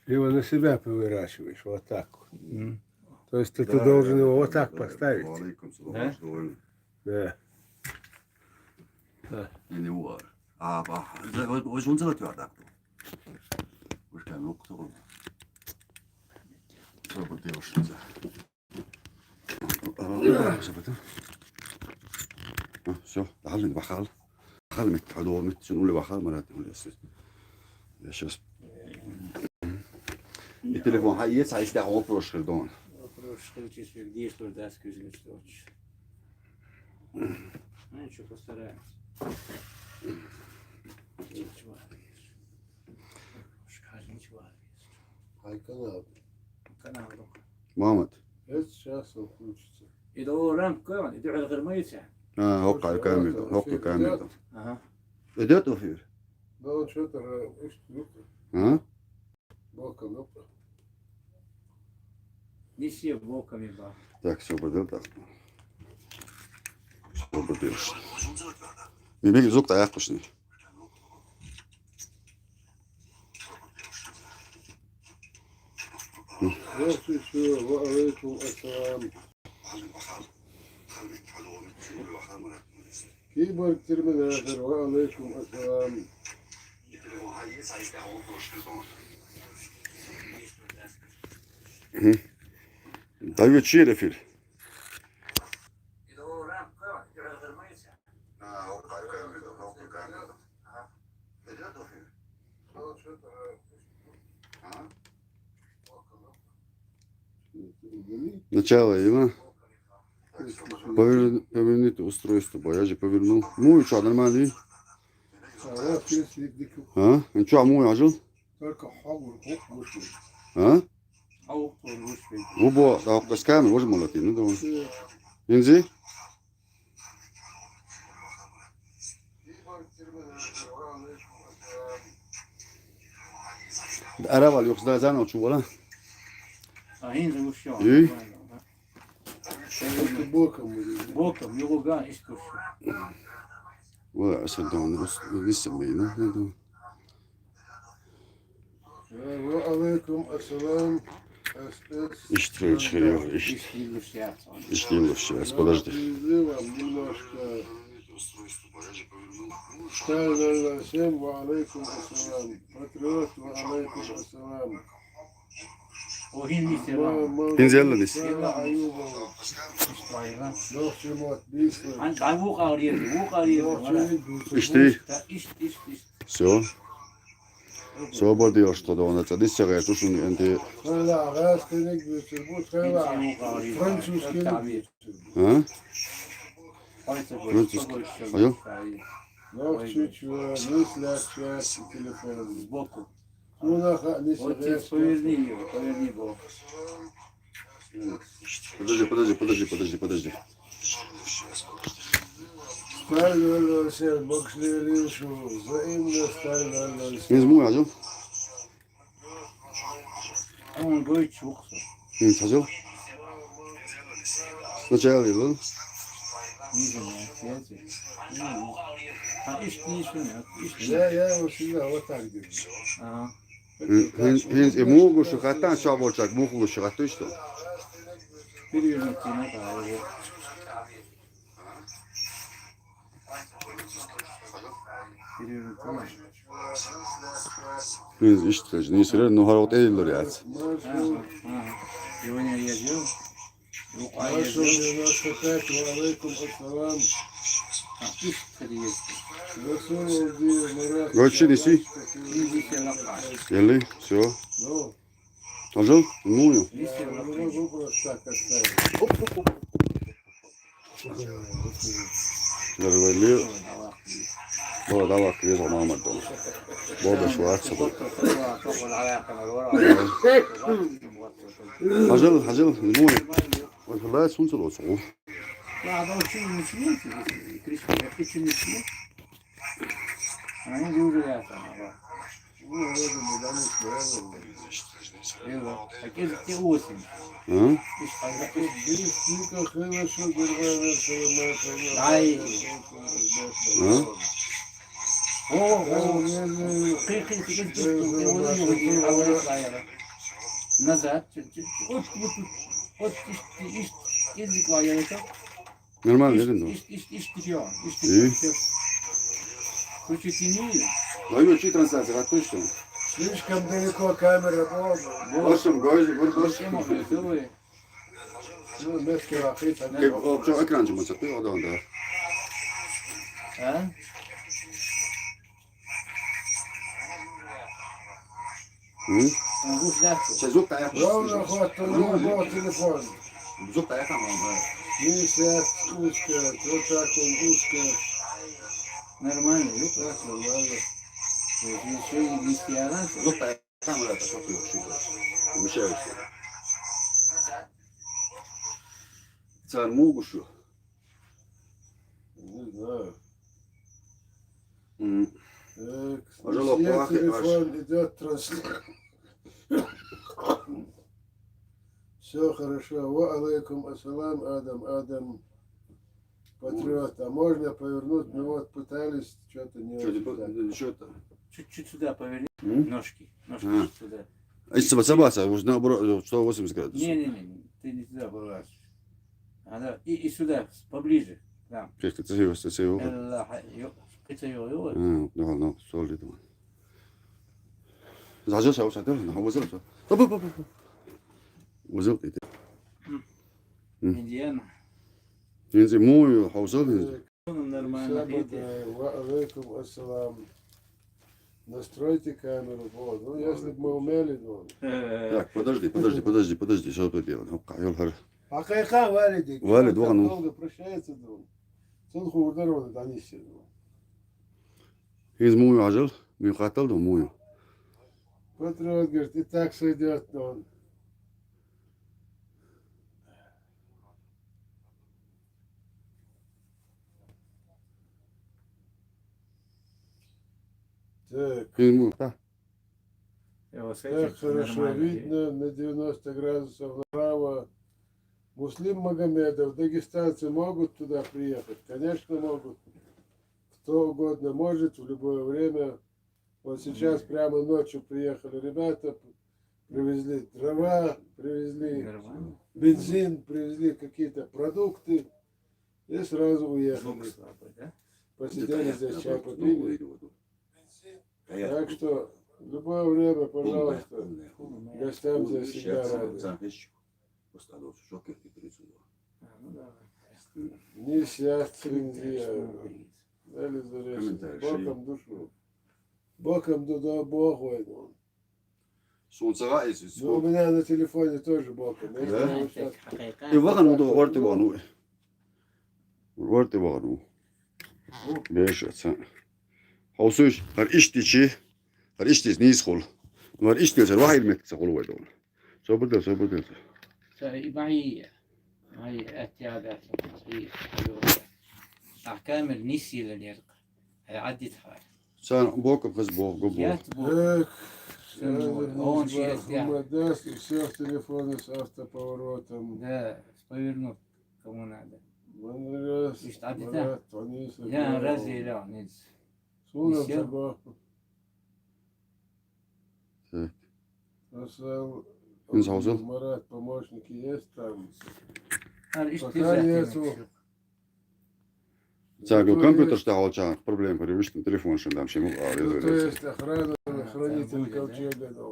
Его на себя поворачиваешь, вот так вот. То есть ты должен его вот так поставить. Да? Да. Не var. Bak, hoş onca da var da. Hoş geldin okuduk onu. Sonra burada yaşıyoruz. Все, дали бахал. Бахал мет, подо мет, шунули бахал марат улес. Я сейчас. И телефон, есть, а если он прошел дон. Прошел чуть-чуть, где что да, скажи, что хочешь. Ну ничего, постараемся. Ничего. Ничего. Hakan abi. Канал только. Muhammed. Evet сейчас он включится. إذا هو رانك كمان يدعو على غير ميت يعني. Hokka käymedi, hokka käymedi. Aha. Ödet o fyr. Да он что-то yok. Ha? Боком yok. Неси боками ба. Так, все burada так. Все burada yaşıyor. Yemek zok da ayak kuşunu. Алейкум ассалам. Киборг терминатор, алейкум ассалам. Dayı çiğre fil. إذا هو رانك كمان يدعو على غير ميت يعني. Hokka käymedi, hokka käymedi. Ödet o fyr. Начало его. Поверните устройство, я же повернул. Мой что, нормально? А? Ну что, мой ажил? А? أو طول وش Оба, да, пускаем, можем молотить, ну давай. Инзи? Araba yoksa zaten o çuvala. هين وش يوم. إيه؟ Боком. بوكم يوغان إيش كوش. Vay asıl da onu liste mi ne ne Алейкум ассалам. İşte çıkarıyor işte. إيش يلوش İşte değil сейчас, подожди. Привезли вам немножко. Сталин всем ва алейкум ассалам. Патриот ва алейкум ассалам. وهين ليس İnzelle liste. Сала Аюбова. Нохчемот Бислы. عن عبوق أوريد عبوق أوريد İşte إيش. все. Все будет что да он это листе говорит, что он это. Хайла арабский бютерброд, хайла французский. А? Alo. Нохчич, мыслящая телефон. Сбоку. Ну, не Вот здесь поверни его, поверни бок. Подожди. Сталин всем бокслеришу, взаимно Сталин всем. Biz mu acıl? Он говорит, чукса. Acıl. Сначала yılın. Не знаю, связи. А ишь не шумят, ишь. Я его всегда вот так держу. Ага. Hins imugu şu katan şab olacak, mugu şu katı işte. Перевернути надо его. Перевернути надо. Hins işte, neyse, no harot edilir yani. Его не я делал. Машу 95, ва алейкум ассалам. Ишь, переезд. Расуловди, Марат. Göçü nesi? Видите, лапа. Geldi, все. Ну, Acıl, muyu. Видите, я не лапа. могу просто так оставить. Nerveli. Bora da bak, bir zaman olmadı. Bora şu at sabah. Acıl, muyu. Vallahi sunsul olsun. لا هذا شو المسلمين كريش شو المسلمين أنا يقولوا يا سلام Ну, это не дано, правильно. ايوه اكيد تقوسم Ha? ايش حاجه Близко хорошо, другая версия, Ай. Ha? назад. Язык ваяется. Нормально dedin de. İş gidiyor. İyi. Включите не. Dayı çiğ translasyon attı işte. Слишком далеко камера была. Başım gözü burada. Зачем он это? Ну, метки лохи, O çok ekrancı mı çıktı o da onda. А? Hı? Он гуляется. Şey zop da ayak. Ровно хватит, был телефон. Zop da ayak ama. Не сядь узко, вот так он узко. Нормально, yok. Так, нормально. Еще и не стираться. Zop da ayak ama da çok yok şey. Bir şey yok. Sen mu kuşu? Не знаю. Hı. Так, Пожалуй, месье, плакать телефон идет трансляция. Все хорошо. Ва алейкум ассалам, Адам, патриот. А можно повернуть? Ну вот пытались, что-то не очень так. Что это? Чуть-чуть сюда поверни. М? Ножки. Ножки А. сюда. Если собраться, уже наоборот 180 градусов. Не, ты не туда поворачиваешь. И сюда, поближе. Там. Чекай, це його. Это его. Ну, солі там. Зажився, ось так, возив. Оп. Возив ти. Индиана. Він зимою, хаусов. Нормально. Ва алейкум ассалам. Настройте камеру. Вот. Ну, если бы мы умели, ну. Так, подожди. Що тут делать? Йолхар. А кайха валидик. Валид, Так ну. долго прощается, думаю. Сынху ударил, да не сильно. Він зимою ажил, він хатал до мою. Патриот говорит, и так сойдет, но он. Так, Він му, так. так хорошо видно, на 90 градусов направо. Муслим Магомедов, дагестанцы могут туда приехать? Конечно, могут. Кто угодно может в любое время. Вот сейчас прямо ночью приехали ребята, привезли дрова, привезли Нормально. бензин, привезли какие-то продукты и сразу уехали. Слабый, да? Посидели здесь, чай попили. Так что в любое время, пожалуйста, гостям здесь всегда рады. Ну давай. Не сядь, Цинзия. Дали зарежь. Боком душу. Боком туда Богу. Сонце райс. Ну, у меня на телефоне тоже боком. Я Да? знаю, сейчас И ваган у того орти вану. Орти вану. Beşatsa. Hausuş, har iştiçi, har iştiç niye skol. Var iştiç var ilmek skol var dolu. Sobudur. معي التعابات المصرية أحكام النسي لليرق عدت هاي Sen boka kız boka. ياتبو Эх, Он через Мадас и все телефоны с автоповоротом. да повернут кому надо. Манрас, Ишь, а ты Марат, Ванис, لا رازي لا نيز Сунам Несем. Сабах. Так. Асал, Инсаузел. Марат, помощники есть там. إيش Пока нету. Sen o kompüter sta alacak problem var. Üstün telefon şundan şey mi var? Ну, то есть охрана, хранитель ковчега, да,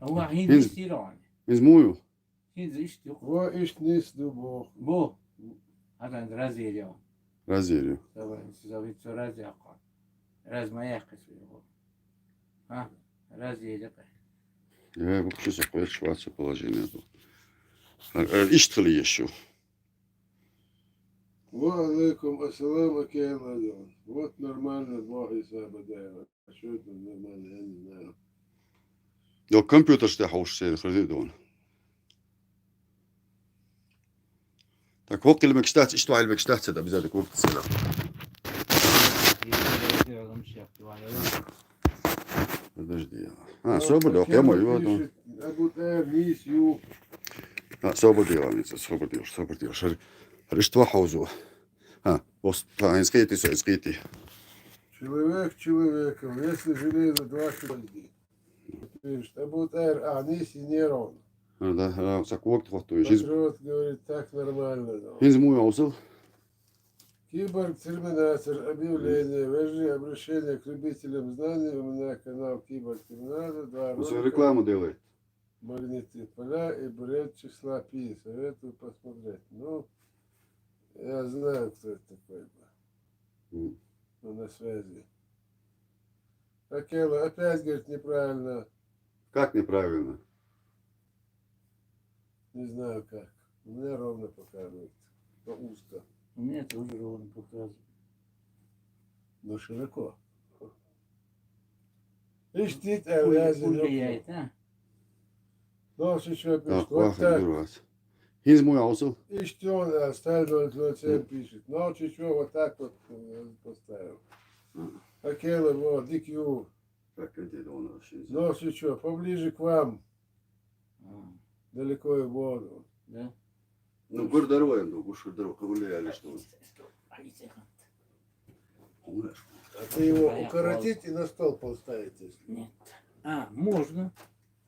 هو حين Biz- يستيرون Biz muyu. حين إيش يخ Во иш низ дубох. بو هذا عند رازي اليوم Raziyeli. زوجت رازي أقل راز ما يقص يقول ها رازي لقى Bu kişi koyuyor şuatsı положение. İş tılı yaşıyor. Ва алейкум ассалам, окей, Ладон. Вот нормально, Бог и Сабадаева. А что это нормально, я не знаю. O kompüter sta haus şey kırdı don. Tak vok ilmek stat işte ilmek stat da bize de kurt selam. Подожди. Свободок, я мой, вот он. Абутер, низ, ю. Свободил. Рыштва хаузу. Бос, скейти. Человек человеком, если железо два кольги. Что будет низ и не ровно. Да, заквок хватуешь. Хинз Патриот говорит, так нормально. Да. мой аусыл. Киборг Терминатор, объявление, важны обращение к любителям знаний. У меня канал Киборг Терминатор, 2 Он ролика, рекламу делает. магнитные поля и бред числа пи. Советую посмотреть. Ну, я знаю, кто это такой был. Ну, на связи. Акела опять говорит неправильно. Как неправильно? Не знаю как. У меня ровно показывает. Но узко. У меня тоже ровно показывает. Но широко. Ищтит Пуля Элязин. яйт, а? Ну, еще пишет. Так, Вот вахать так. дурас. Хинз мой аусыл. Ищти он оставил 007 пишет. Ну, чуть-чуть вот так вот поставил. Акела, вот, DQ. Как это он вообще? Ну, чуть-чуть, поближе к вам. А, Далеко в воду. да? Ну, гордороем, ну, уж дорог, ковыляли, что вы. А ты его укоротить и на стол поставить, если. Нет. А, можно.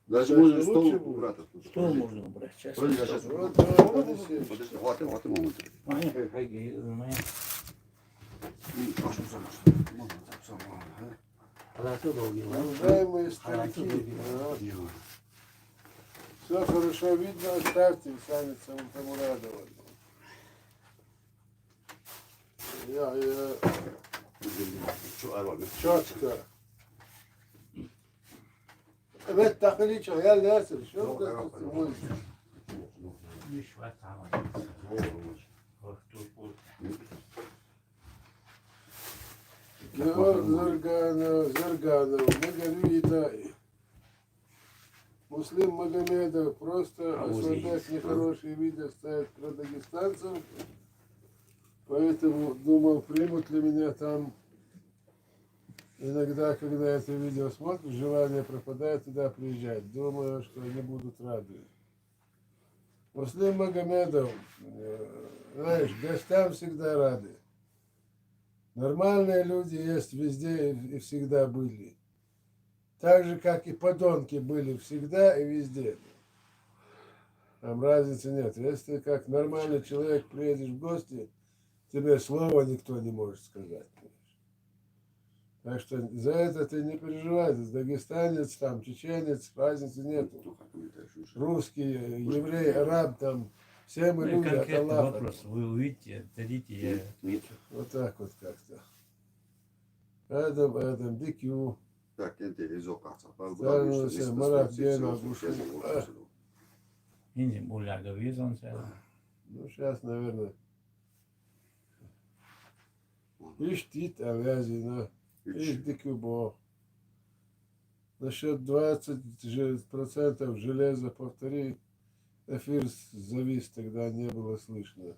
Даже Да, можно это стол лучше будет. убрать. Что можно убрать? Сейчас. Подожди, я сейчас. Вот, давай, поднеси. Подожди, хватит момент. Моя какая моя. А что долгий, Уважаемые старики, все хорошо видно, оставьте, сами тому радовали. Я четко. Evet takılı çok ya dersin. Şu da bu. Георг Зарганов, Магарвита, Муслим Магомедов, просто ослабять нехорошие виды ставят про дагестанцев, поэтому думал, примут ли меня там. Иногда, когда это видео смотришь, желание пропадает туда приезжать. Думаю, что они будут рады. Муслим Магомедов, знаешь, гостям всегда рады. Нормальные люди есть везде и всегда были. Так же, как и подонки были всегда и везде. Там разницы нет. Если ты как нормальный человек приедешь в гости, тебе слова никто не может сказать. Так что за это ты не переживай. Дагестанец, там, чеченец, разницы нету. Русский, еврей, араб, там, все мы люди от Конкретный Аллаха. вопрос. Вы увидите, дадите, я отвечу. Вот так вот как-то. Adam, DQ. Так, это из окаца. Станулся, Марат Гена, Гушу. Инди буляга визон села. Ну, сейчас, наверное. Иштит, Авязина. Ишь, DQ Бог. Насчет 20% железа, повтори. Эфир завис, тогда не было слышно.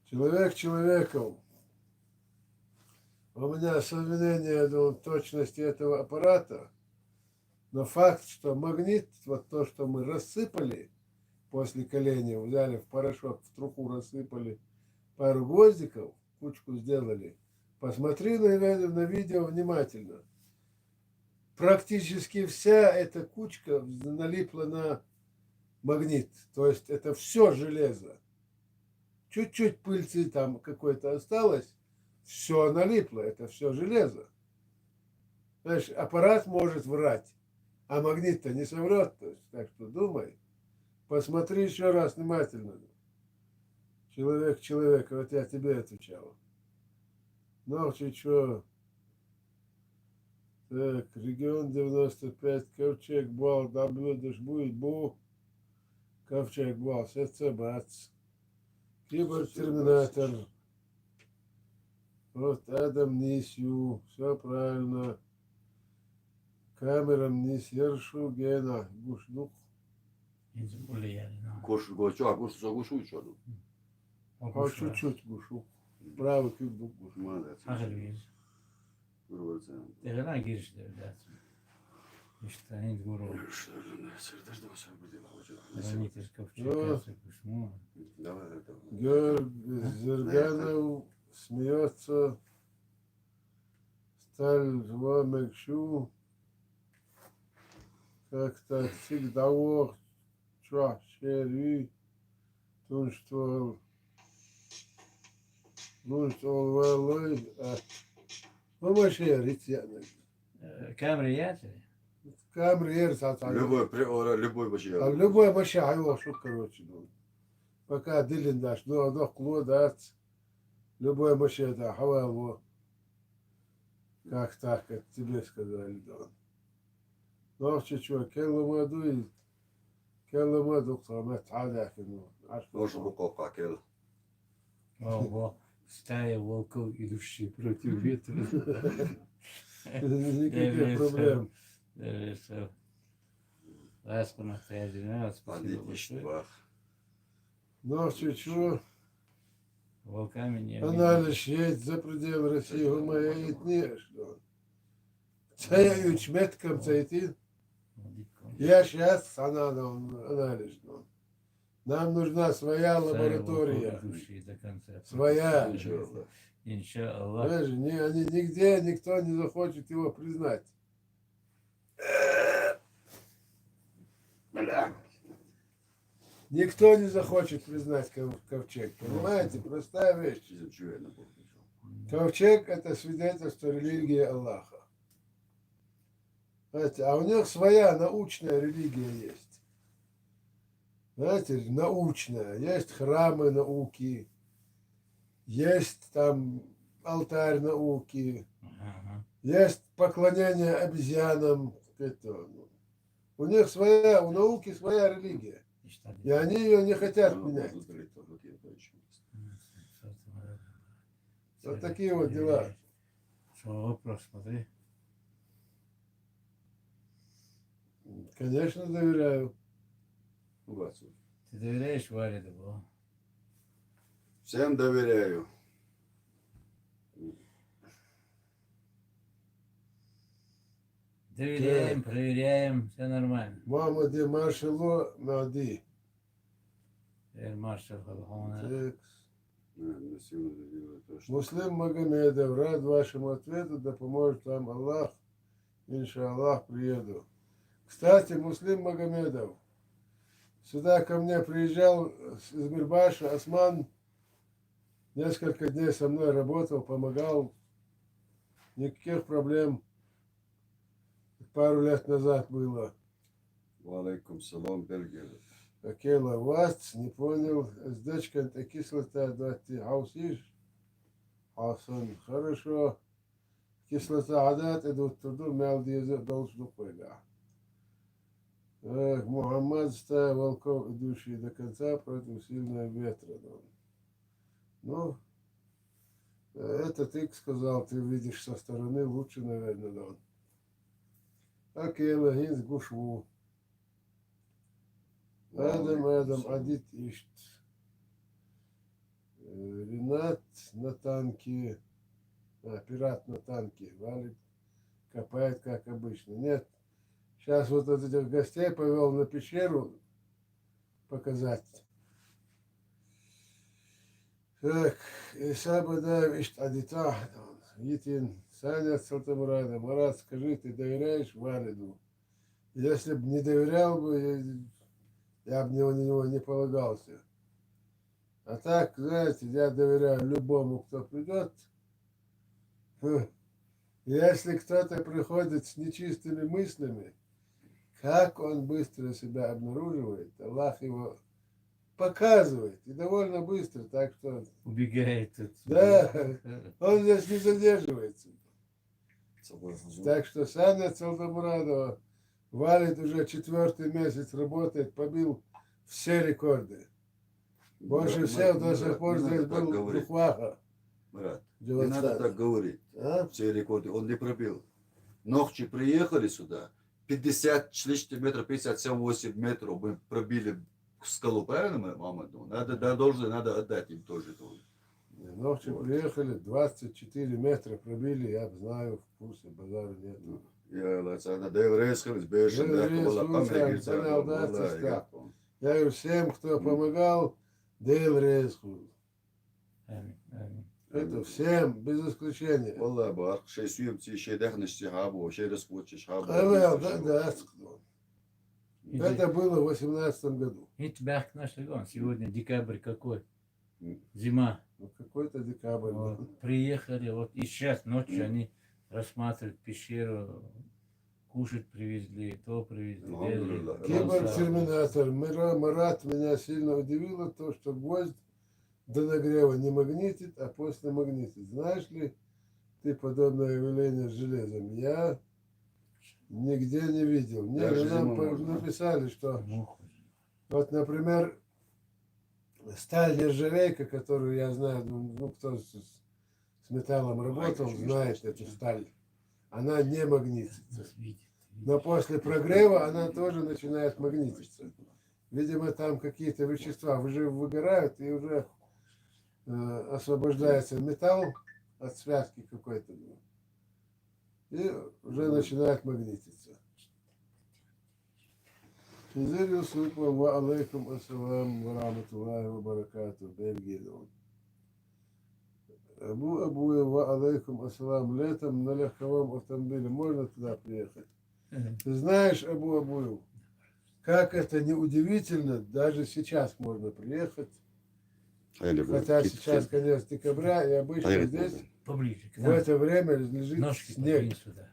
Человек человеком. У меня сомнения о точности этого аппарата, но факт, что магнит, вот то, что мы рассыпали после коления, взяли в порошок, в труху рассыпали пару гвоздиков, кучку сделали. Посмотри на видео внимательно. Практически вся эта кучка налипла на магнит. То есть это все железо. Чуть-чуть пыльцы там какой-то осталось. Все налипло, это все железо. Знаешь, аппарат может врать, а магнит-то не соврет. То есть, так что думай. Посмотри еще раз внимательно. Человек человека, вот я тебе отвечал. Ну, что? Так, регион 95, Ковчег, Бал, Даблюдыш, будет, Бу. Ковчег, Бал, сердце, бац. Киборг, Терминатор. Вот Адам Нисью, все правильно. Камерам Нисершу, Гена, Гушнук. Инди буляли. Кош, гоча, кош, загушу, что тут. А чуть-чуть Гушук. Правый кюб Гушук. Молодец. Агрвиз. Гурварцем. Тегана гириш девляться. İşte Hint guru. Гранит ковчега, кушму. Давай, давай. Георг Зерганов смеется. Сталь Мекшу. Как-то всегда ох, чё, шери, тунштол, валой, помашерить я. كامريات Камриер сатаю. Любой вообще. А любой машина, его что, короче, ну. Пока дилин дашь, ну, одно кло, любой машина, да, хавал, как так, как тебе сказали, да. Ну, чуть-чуть, كلمة دكتور ما تعالى كنو Может, буквка кел. Ого, стая волков, идущие против ветра. Никаких проблем. Даже что. Ласку на спасибо Адит большое. иштвах. Но чуть-чуть, Волками не она обидишь. лишь едет за пределы России, моя не что. Цей учметком цейти, я сейчас, она лишь, ну. Нам нужна своя лаборатория. Идущие до конца. Своя. Иншаллах. Знаешь, они нигде, никто не захочет его признать. Никто не захочет признать ковчег. Понимаете? Простая вещь. Ковчег – это свидетельство религии Аллаха. Знаете, а у них своя научная религия есть. Знаете, научная. Есть храмы науки, есть там алтарь науки, есть поклонение обезьянам. Это, у них своя, у науки своя религия. И они ее не хотят менять. Вот такие вот дела. Что, вопрос, смотри. Конечно, доверяю. Ты доверяешь Валиду, бо? Всем доверяю. Доверяем, проверяем, все нормально. Мама ди маршалу нади. Маршал Халхона. Так. На сегодня делаю то, что... Муслим Магомедов, рад вашему ответу, да поможет вам Аллах. Иншаллах, приеду. Кстати, Муслим Магомедов, сюда ко мне приезжал из Мирбаша Осман, несколько дней со мной работал, помогал, никаких проблем. Пару лет назад было. Валейкум салам, Бельгия. Акела вас, не понял, с дочкой-то кислота, да ты хаусишь? Хаусон, хорошо. Кислота адат идут туда, мял язык должен пойга. Мухаммад стая волков, идущий до конца против сильного ветра. Ну, это ты сказал, ты видишь со стороны лучше, наверное, да. Акела гинс гушву. Адам, Адит Ишт. Ренат на танке. Пират на танке. Валит, копает, как обычно. Нет. Сейчас вот этих гостей повел на пещеру показать. Так, Исабада Ишт Адита. Итин, Саня Салтамурада. Марат, скажи, ты доверяешь Валиду? Если бы не доверял бы, я бы на него не полагался. А так, знаете, я доверяю любому, кто придет. Если кто-то приходит с нечистыми мыслями, как он быстро себя обнаруживает, Аллах его показывает. И довольно быстро, так что... Убегает тут. Да, он здесь не задерживается. Так что Саня Цалдамурадова Валит уже 4-й месяц работает, побил все рекорды. Больше всех до сих пор здесь был Духваха. Брат, не надо так говорить. Все рекорды он не пробил. Ночью приехали сюда, 50 с лишним метров, 57-8 метров мы пробили скалу, правильно, мама? Надо отдать им тоже. Ночью приехали, 24 метра пробили, я знаю, в курсе, базара нету. Я говорю, всем, кто помогал, Дейл Резху. Это всем, без исключения. والله بارك شيء سويمتي شيء دهنش هابو شيء رسبوتش А, هابو да. Это было в 18 году. Это бях наш регион. Сегодня декабрь какой? М. Зима. Ну, какой-то декабрь. был. Вот, приехали, вот и сейчас ночью они рассматривают пещеру, кушать привезли, то привезли. Алхамдулилlah. Киборг-терминатор. Марат меня сильно удивило то, что гвоздь до нагрева не магнитит, а после магнитит. Знаешь ли ты подобное явление с железом? Я нигде не видел. Мне Даже нам зимой можно. написали, что Муху. вот, например, сталь нержавейка, которую я знаю, ну кто с металлом работал, Майка, знает чуть-чуть. эту сталь. Она не магнитится. Нас видит. Но после прогрева она тоже начинает магнититься. Видимо, там какие-то вещества уже выгорают и уже освобождается металл от связки какой-то. И уже начинает магнититься. Физель Супа, ва алейкум ассалам, ва рахматуллахи ва баракату, Бельгия. Абуя, ва алейкум ассалам, летом на легковом автомобиле можно туда приехать? Ты знаешь, Абуев, как это не удивительно, даже сейчас можно приехать, хотя сейчас конец декабря, и обычно здесь Поближе к в нам. это время лежит Ножки снег. подвинь сюда.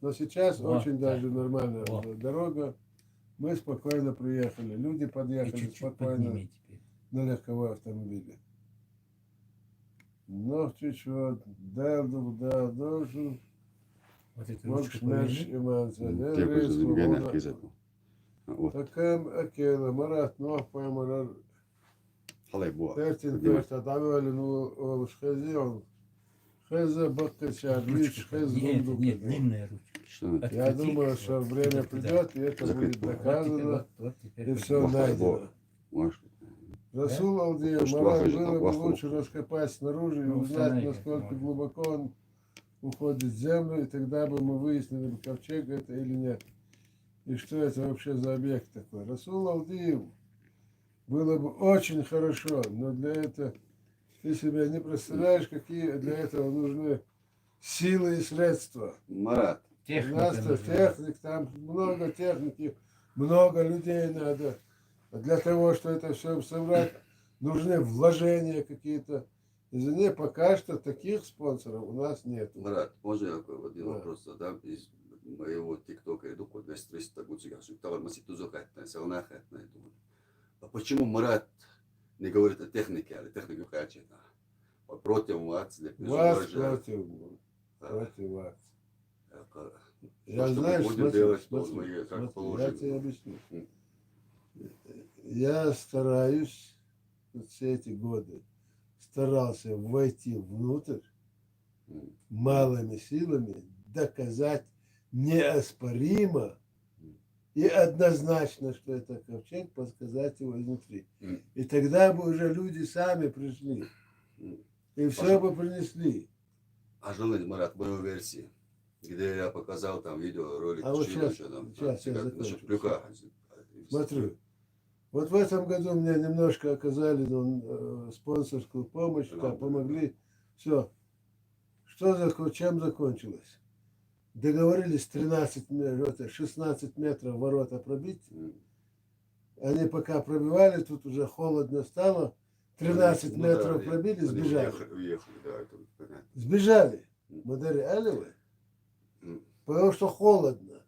Но сейчас Вот очень так. даже нормальная Вот. дорога. Мы спокойно приехали, люди И подъехали чуть-чуть спокойно подними теперь. на легковой автомобиле. Но чуть-чуть, да, должен, Вот эту мог ручку шмеш поверни. иманца, Те koji su gene свобода. izađu. Таким Акела, Марат, Памарар, Halay bu. Тертин, Перта, Давалин, Шхазион, Хеза, Баккача, Бич, Ручку. Хез, Нет, нет, Бундук. длинная ручка. Что? Я Открути. думаю, что время Вот туда. придет, и это Закрыть будет было. Вот теперь, доказано, вот теперь и все Бахай, найдено. Может. Расул Алдеев, То, что Марат, Вахай же было там, бы Ваху. лучше раскопать снаружи и Ну, узнать, установи, насколько можно. глубоко он уходит в землю, и тогда бы мы выяснили, ковчег это или нет. И что это вообще за объект такой. Расул Алдеев, было бы очень хорошо, но для этого ты себе не представляешь, какие для этого нужны силы и средства. Марат. У Техника нас нужна. техник, там много техники, много людей надо. А для того, чтобы это все собрать, нужны вложения какие-то. Извини, пока что таких спонсоров у нас нет. Марат, можно я вот один Да. вопрос задам из моего тиктока, иду по 200-300 гуциках, товар масит узокатная, салнахатная. А почему Марат не говорит о технике, а технику качества? Против вас, для Вас против вас. Я что мы знаю, будем смотри, делать, что смотри, мы, как смотри, я положено. тебе объясню. М. Я стараюсь вот все эти годы, старался войти внутрь М. малыми силами, доказать неоспоримо и однозначно, что это ковчег, подсказать его изнутри. М. И тогда бы уже люди сами пришли М. и все бы принесли. А желание, Марат, мою версии, где я показал там видеоролик, А вот чудо, сейчас, что там, сейчас я как закончу. насчет крюка. Смотрю, вот в этом году мне немножко оказали спонсорскую помощь, Да. помогли. Все. Чем закончилось? Договорились 16 метров ворота пробить. М. Они пока пробивали, тут уже холодно стало. 13 Ну метров да, пробили, они сбежали. Уехали, да, это понятно. Сбежали. М. Модели Алевы. М. Потому что холодно.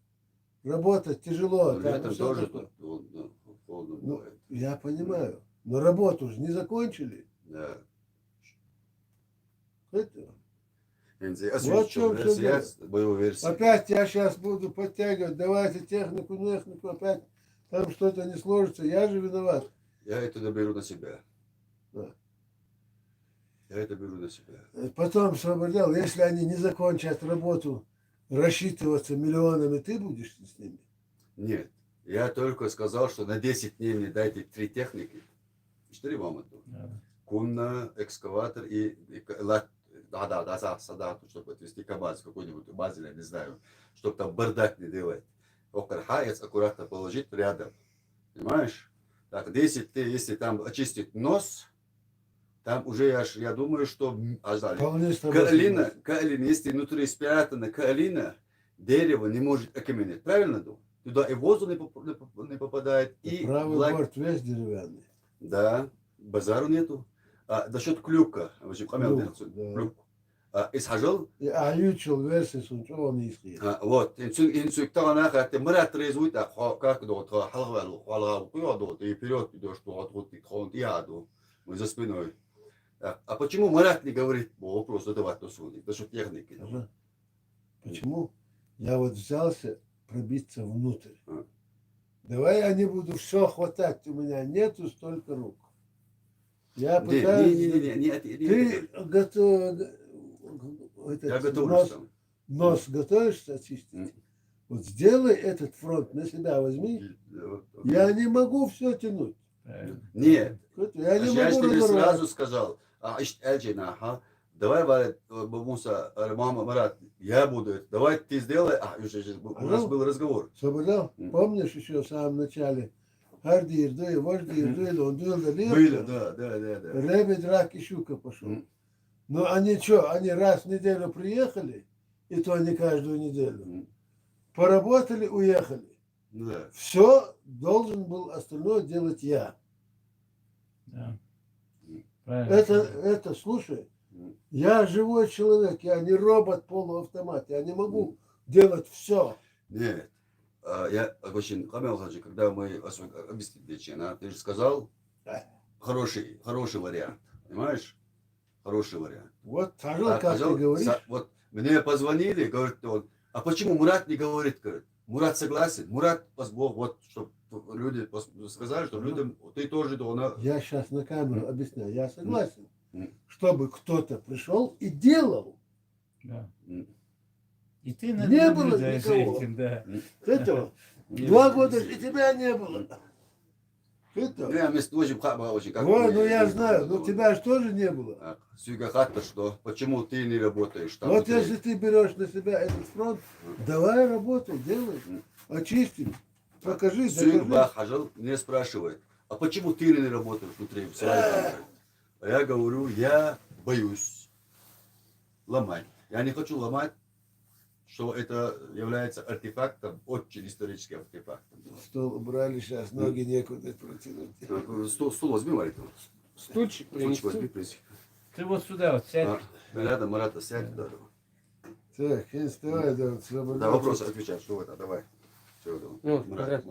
Работать тяжело. Но там летом всё тоже такое. тут холодно Ну, бывает. я понимаю. Но работу же не закончили. Да. Это. Энзи, Вот в чем всё версия, дело. мою версию. Опять я сейчас буду подтягивать, давайте технику, опять там что-то не сложится. Я же виноват. Я это беру на себя. Да. Я это беру на себя. Потом освободил, если они не закончат работу, рассчитываться миллионами, ты будешь с ними? Нет. Я только сказал, что на 10 дней мне дайте 3 техники. 4 вам это. Да. Кунна, экскаватор и чтобы отвести КамАЗ какой-нибудь базель, я не знаю, чтобы там бардак не делать. Окархаец аккуратно положить рядом. Понимаешь? Так, 10 ты, если там очистить нос, Там уже я думаю, что Вполне с тобой каолина, согласен. каолина, если внутри спрятана каолина, дерево не может окаменеть. Правильно, Ду? Туда и воздух не попадает, и Правый борт весь деревянный. Да, базару нету. Насчет клюка, вообще, Клюк, да. клюк. Исхажал, Аютчил версис, он искрит. вот, инсук тағанақ, әтті мұрат резвует, как до, халға құяду, и вперед идешь, вот, ты яду, мы за спиной. А почему Марат не говорит по вопросу задавать то суды? Это что техники. Ага. Почему? Я вот взялся пробиться внутрь. Давай я не буду все хватать, у меня нету столько рук. Я пытаюсь... Не, Ты готов... я готовлюсь нос, там. нос готовишься очистить? Вот сделай этот фронт на себя, возьми. Я не могу все тянуть. Нет, Я не я могу тебе разорвать. сразу сказал, давай, бабуса, мама, Марат, я буду это, давай ты сделай, у нас был разговор. Соболев, помнишь еще в самом начале? Харди Ирдуй, вожди Ирдуй, он был Было, да. Ребе Драк и Щука пошел. Но они что, они раз в неделю приехали, и то не каждую неделю. Поработали, уехали. Да. Все должен был остальное делать я. Да. Правильно. Это, слушай, я живой человек, я не робот полуавтомат, я не могу делать все. Нет. Я очень Хамел, когда мы объяснили, ты же сказал, хороший вариант, понимаешь? Хороший вариант. Вот, как ты говоришь. Вот мне позвонили, говорит он, а почему Мурат не говорит, говорит, Мурат согласен, Мурат, вот, чтобы люди сказали, что людям, ты тоже, Я сейчас на камеру объясняю, я согласен, чтобы кто-то пришел и делал. Да. И ты Не было наблюдаешь за никого. этим, да. Этого. 2 года и тебя не было. Это. Вот, ну я знаю, но тебя же тоже не было. Что почему ты не работаешь там? Вот если ты берешь на себя этот фронт, давай работай, делай, очистим, покажи, докажи. Мне спрашивает, а почему ты не работаешь внутри? А я говорю, я боюсь ломать. Я не хочу ломать, что это является артефактом, очень историческим артефактом. Стол убрали, сейчас ноги некуда протянуть. Стул возьми, Марика. Стульчик принести. Возьми, принеси. Ты вот сюда вот сядь. Рядом Марата сядь. Да. Так, давай, Да, вопрос отвечай, что это, давай. Что это? Ну, Марат,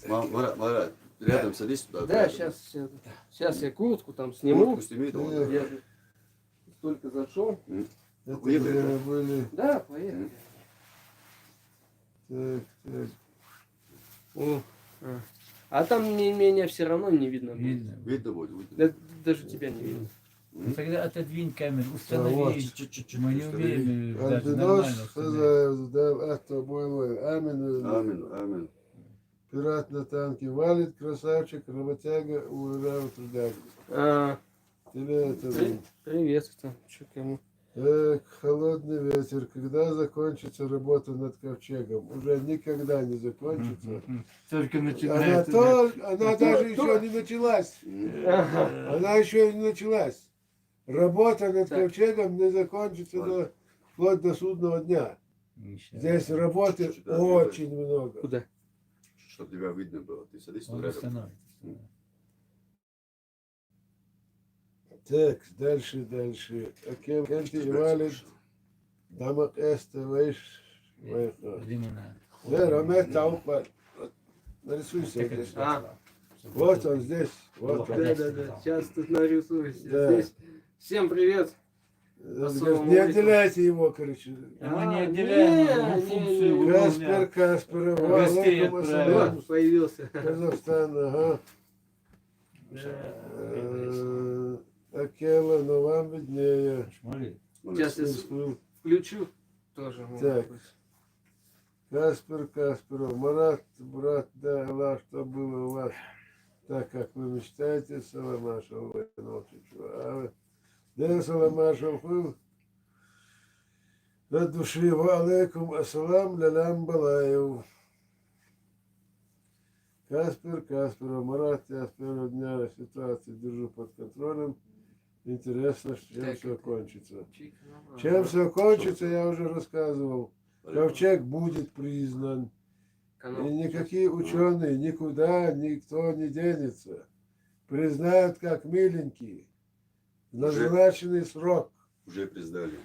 порядок. Марат, рядом садись туда. Да, сейчас я куртку там сниму. Куртку сними, давай. Я только зашел. Это Уехали, да? были. Да, поехали. Так. О, а там меня все равно не видно. будет. Видно. Видно будет, видно. Да, даже тебя не видно. Ну, тогда отодвинь камеру, установи. вот, чуть-чуть Мы не установи. умеем даже Альбинос, нормально установить. Амин. Амин. Пират на танке валит, красавчик, работяга, уезжал трудяга. Тебе это... Привет, там, что кому? Так, холодный ветер. Когда закончится работа над ковчегом? Уже никогда не закончится. Только Она начинается. даже еще не началась. Она еще не началась. Работа над Так. ковчегом не закончится вплоть до судного дня. Здесь работы Чуть-чуть, да, очень много. Куда? Чтобы тебя видно было. Ты садись Он тут рядом. установит. Так, дальше. Кенти валит. Дамок эсте вейш. Лимонад. Ромет таупа. Нарисуйся здесь. Вот он здесь. Вот он. Да. Сейчас тут нарисуюсь. Да. Здесь. Всем привет. Не отделяйте его, короче. Мы не отделяем не, функцию не. выполняем. Каспаров. Гостей Алейкум отправил. ассалям. Вот, появился. Казахстан, ага. Акела, но вам виднее. Смотри. Сейчас я включу. Тоже может Так. быть. Касперов. Марат, брат, да, Аллах, что было у вас, так как вы мечтаете, Саламашев, да, Саламашев, от души, ва алейкум ассалам, лялям балаев. Каспер, Марат, я с первого дня ситуации держу под контролем. Интересно, чем Так, все это- кончится. Чик, ну, Чем ага. все кончится, я уже рассказывал. Ковчег будет признан. Канал. И никакие ученые никуда никто не денется. Признают как миленький. В назначенный срок. Уже признали.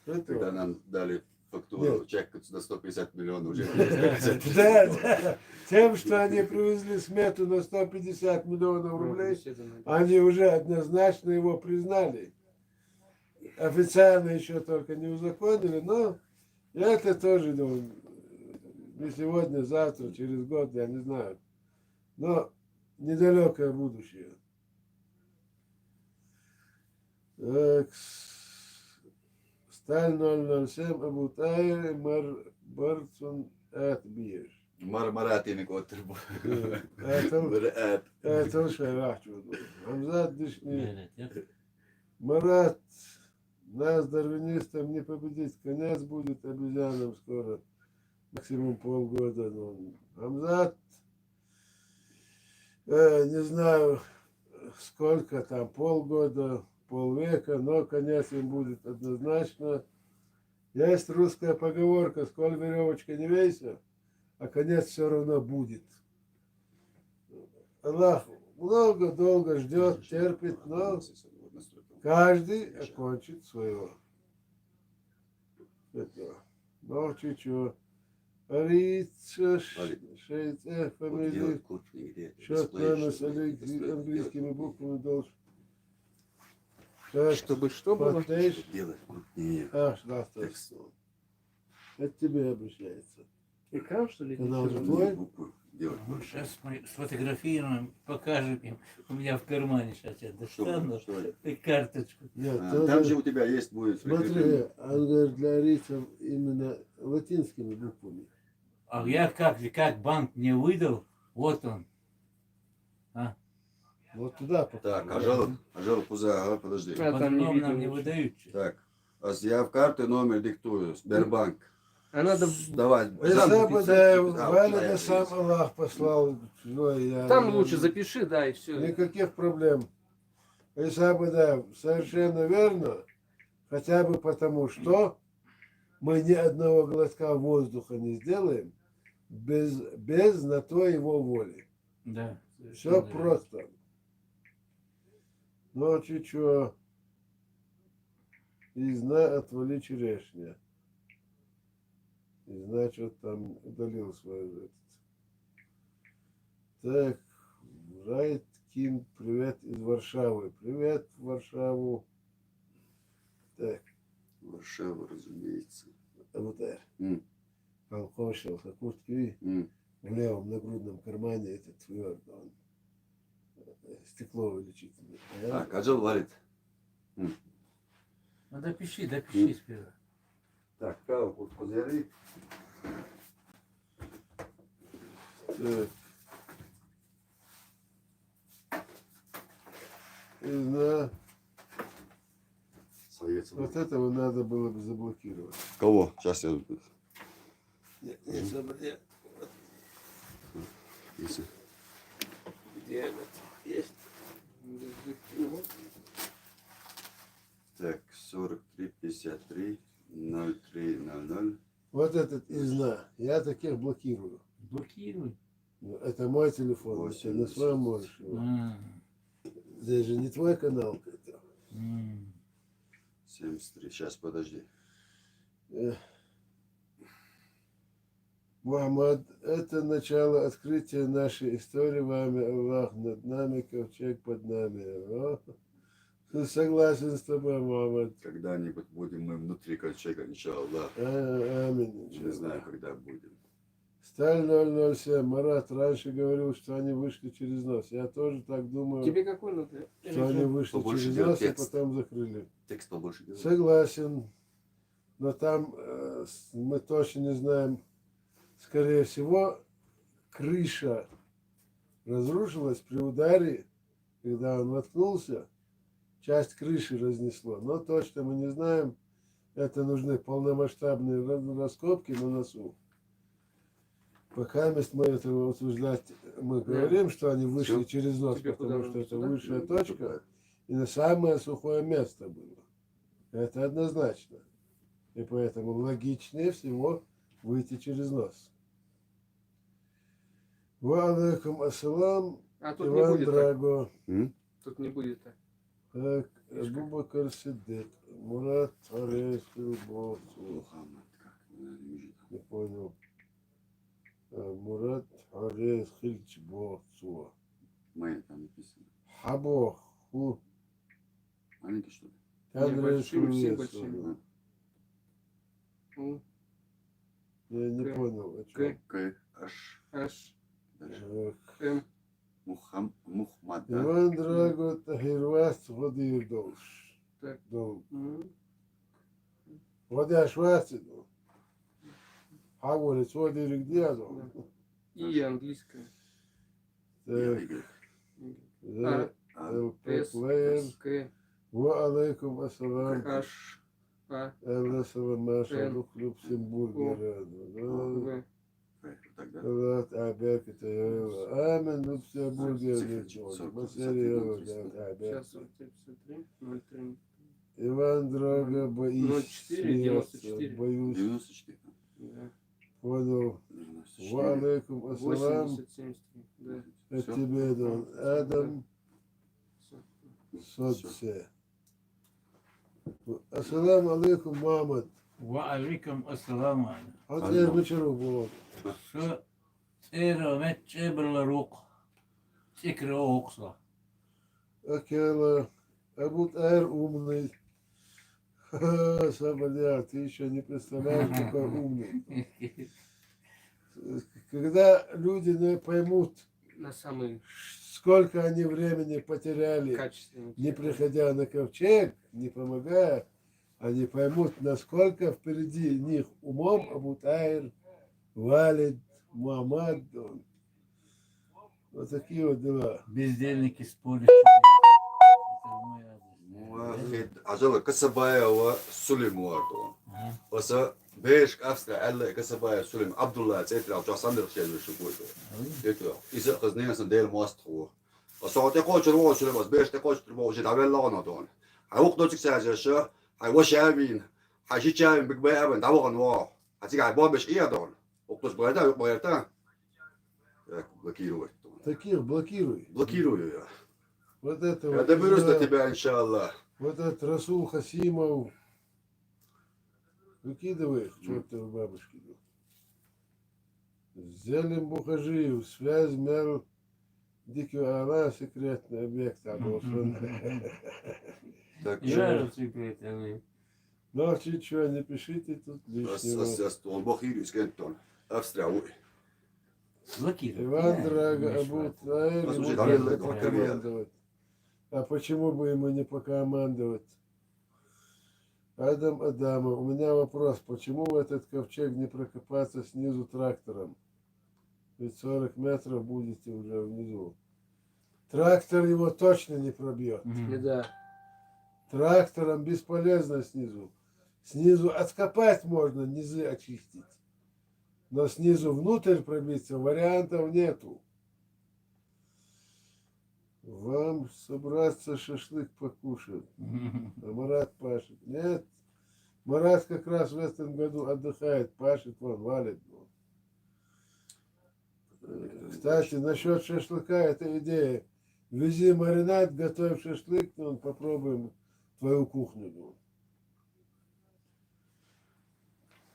Это Когда вот. нам дали фактуру, Нет. чек на 150 миллионов, уже 150 Да, миллионов. да. Тем, что они привезли смету на 150 миллионов Ну, рублей, беседа на- они уже однозначно его признали. Официально еще только не узаконили, но это тоже, ну, не сегодня, завтра, через год, я не знаю. Но недалекое будущее. Так, Сталь 007, Абутайр, Барцун, Атбир. Мармаратиник отырбу. Это Марат. это уж я Хамзат Дышни. Evet, yap. Марат, нас, дарвинистам, не победить. Конец будет обезьянам скоро. Максимум полгода. Ну, Хамзат, не знаю, сколько там, полгода, полвека, но конец им будет однозначно. Есть русская поговорка, сколь веревочка не вейся, а конец все равно будет. Аллах много, долго ждет, терпит, но каждый окончит своего. Это. Ну, чуть-чуть. Арица, шейц, фамилия, счет номер с английскими буквами должен. Так, Чтобы что было? подтейш. Делать крупнее. Да, Текст. это тебе обращается. Экран, что ли? Канал Ничего. же твой? Буквы делать Ну, больше. сейчас мы сфотографируем, покажем им. У меня в кармане сейчас я достану Что? и карточку. Нет, А, тоже- там же у тебя есть будет Смотри, прикреплено. он говорит, для арийцев именно латинскими буквами. А я как банк мне выдал, вот он. Вот туда Так, попадает. ажал пуза, ага, подожди. А, там не По-другому видно нам не ничего. выдают. Так, я в карты номер диктую. Сбербанк. А надо... Давай. Иса Бадаев, А, Валя да, сам есть. Аллах послал. Там лучше запиши, да, и все. Никаких проблем. Иса Бадаев, совершенно верно. Хотя бы потому, что мы ни одного глотка воздуха не сделаем без на то его воли. Да. Все совершенно верно. просто. Ну, чуть-чуть. Изна отвали черешня. И значит, там удалил свой этот. Так, Райткин, привет из Варшавы. Привет, в Варшаву. Так, Варшава, разумеется. Абутер. М, Полковщик, куртки м. в левом нагрудном кармане этот твердо. Он стекло увеличительное. Так, ажал валит. Ну допиши сперва. Так, каву кузяри. Так. Изна. Советский. Вот этого надо было бы заблокировать. Кого? Сейчас я... Нет, нет, смотри. Если- Где это? Есть. Так, 43, 53, 03, 00. Вот этот изна. Я таких блокирую. Блокируй. Ну, это мой телефон. Ты на своем можешь его. Здесь же не твой канал. Это. 73. Сейчас, подожди. Мухаммад, это начало открытия нашей истории. Вами Аллах над нами, ковчег под нами. О, согласен с тобой, Мухаммад. Когда-нибудь будем мы внутри ковчега, иншаллах. Аминь. Не знаю, когда будем. Сталь 007. Марат раньше говорил, что они вышли через нос. Я тоже так думаю, Тебе какой надо? что они вышли Побольше через делать нос и текст. потом закрыли. Текст побольше делай. Согласен. Но там мы точно не знаем. Скорее всего, крыша разрушилась при ударе, когда он воткнулся. Часть крыши разнесло. Но точно мы не знаем. Это нужны полномасштабные раскопки на носу. Пока мы этого утверждать, мы говорим, что они вышли Всё. через нос, Тебе потому куда что это сюда? высшая точка и на самое сухое место было. Это однозначно. И поэтому логичнее всего выйти через нос. Ва алейкум ассалам, А тут не Иван будет так. Драго. Тут не будет так. Так, Абубакар Сиддик, Мурат Арес, Любовцу. Мухаммад, как? Не понял. Мурат Арес, Хильчбовцу. Моя там написано. Хабоху. Маленький, что ли? Большими, все Андрей большими. У, Я не К. понял, о К. чем. К, Аш, H, дальше. М. Мухаммад, да? Иван Драго Тахирвас Водирдолш. Так. Дол. М. Водяшваси. Хаволец Водирдиадол. И английская. Так. А. ЛП С, плеер. К, Ва алейкум ассалам. H, А, Элесова Маша Н. Люксембургера. В. Тогда. Лат Аберка Тайола. Амен Люксембургера. Масерия. Сейчас 53, 03. Иван Драга, боюсь 04, 94. боюсь. 94. Да. Понял. 94. Ва алейкум ассалам. 80, 73. Да. Это Всё. тебе, Дон Адам, Всё. Сотсе. Ассалам алейкум, Мамад. وعليكم السلام عليكم. Вот я вечеру был. شو إيرو متشبر لروق سكر أوكسا. Акела, Абут Эр умный. Ха-ха, Сабаля, ты еще не представляешь, какой умный. Когда люди не поймут, На самый сколько они времени потеряли, качественный. не приходя на ковчег, не помогая, они поймут, насколько впереди них умом Абутайр, Валид, Мухаммад. Вот такие вот дела. бездельники спорят. واحد عجلة كسبايا وسلم واردون وسا بيش أفسر ألا كسبايا سلم عبد الله تيتر أو جاسان درشيل بشكوته يتلو إذا خزنين سنديل ماستخو وصوت يقول شنو سلم بس بيش تقول شنو جد عمل لا ندون هاوق دوتك ساجش هاي وشامين هاي شيء شامين بقبل أبن دعوة نوا هتيجي على باب مش إيه دون وقتش بغيرتا блокируй Таких блокируй. блокирую я Вот это я вот. доберусь до да, тебя иншаллах. Вот этот Расул Хасимов. Выкидывай их, чертовы бабушки. Зелем Бухажиев, связь Мел Дикий Ала, секретный объект. Так Я секретами. Ну, ничего, не пишите тут лишнего. والبخير كنتون أفستراوي Блокируй. Иван Драга, Абу Таэр, Послушай, ему Давид, надо это покомандовать. А почему бы ему не покомандовать? Адам Адама, у меня вопрос, почему в этот ковчег не прокопаться снизу трактором? Ведь 40 метров будете уже внизу. Трактор его точно не пробьет. Да. Трактором бесполезно снизу. Снизу откопать можно, низы очистить. Но снизу внутрь пробиться вариантов нету. Вам собраться шашлык покушать. А Марат пашет. Нет. Марат как раз в этом году отдыхает, пашет, вон, валит. Кстати, насчет шашлыка, это идея. Вези маринад, готовь шашлык, ну, попробуем твою кухню. Ну.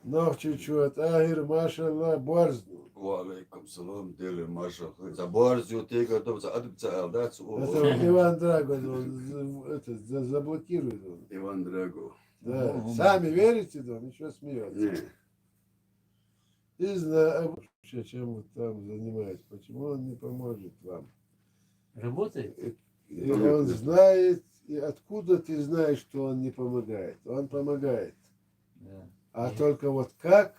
Но чуть-чуть, Агир, машалла, борзну. وعليكم السلام ديل ماشا زبارز يوتيكا دوب زادب زادات Это вот Иван Драгон, он это, заблокирует. Он. Иван Драго Да. Сами верите, да? Ничего смеется. не И знаю, чем вы там занимаетесь. Почему он не поможет вам? Работает? И он знает, и откуда ты знаешь, что он не помогает? Он помогает. Да. А только вот как,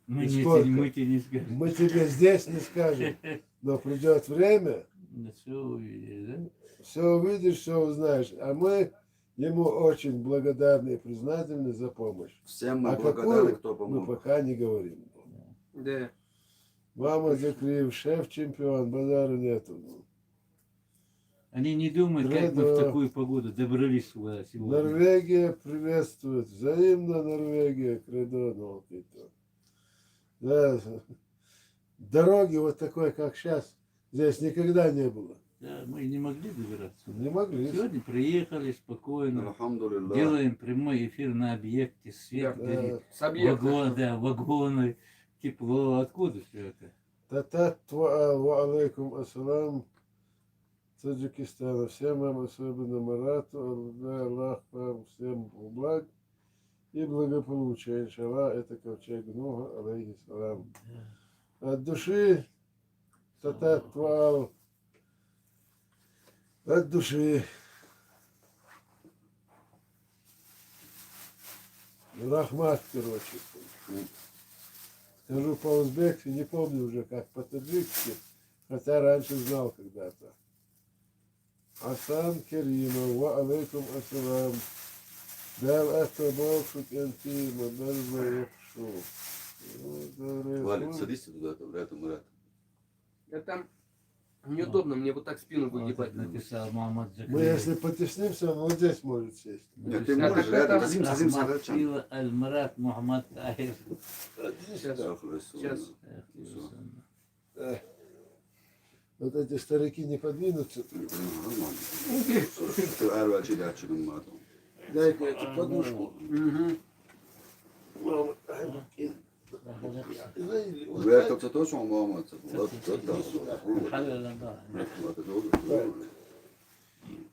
Мы сколько? тебе не скажем. мы тебе здесь не скажем. Но придет время, Да все увидишь, да? все увидишь, все узнаешь. А мы ему очень благодарны и признательны за помощь. всем мы А благодарны, какую, кто мы помог. пока не говорим. Да. Мама Закриев, шеф-чемпион, базара нету. Они не думают, как мы в Кредо. такую погоду добрались сюда сегодня. Норвегия приветствует. Взаимно Норвегия, кредо, ну, какие-то. Да, дороги вот такой, как сейчас, здесь никогда не было. Да, мы не могли добираться. Не могли. Сегодня приехали спокойно. Алхамдулилlah. Делаем прямой эфир на объекте. Свет Да. горит. С объекта. Вагоны. Тепло. Откуда все это? Татат ва алейкум ассалам. Таджикистана. Всем вам, особенно Марату, Аллах вам всем благ и благополучия. Иншаллах, это ковчег Нуха, алейхиссалам. От души, татат ва от души. Рахмат, короче. Скажу по-узбекски, не помню уже как по-таджикски, хотя раньше знал когда-то. Асан Керимов, ва алейкум ассалам. Дал это Бог интима, даже Валик, садись туда, рядом, рядом. Я там неудобно, мне вот так спину Вот выгибать. написал Мамад Мы Закриев. если потеснимся, он вот здесь может сесть. Нет, ты А можешь так рядом, это садимся, Ахмад рядом. Пила Аль-Марат Мухаммад Тахир. Сейчас. Сейчас. Вот эти старики не подвинутся. Дай-ка эту подушку. Мама. Верховца тоже он ломается.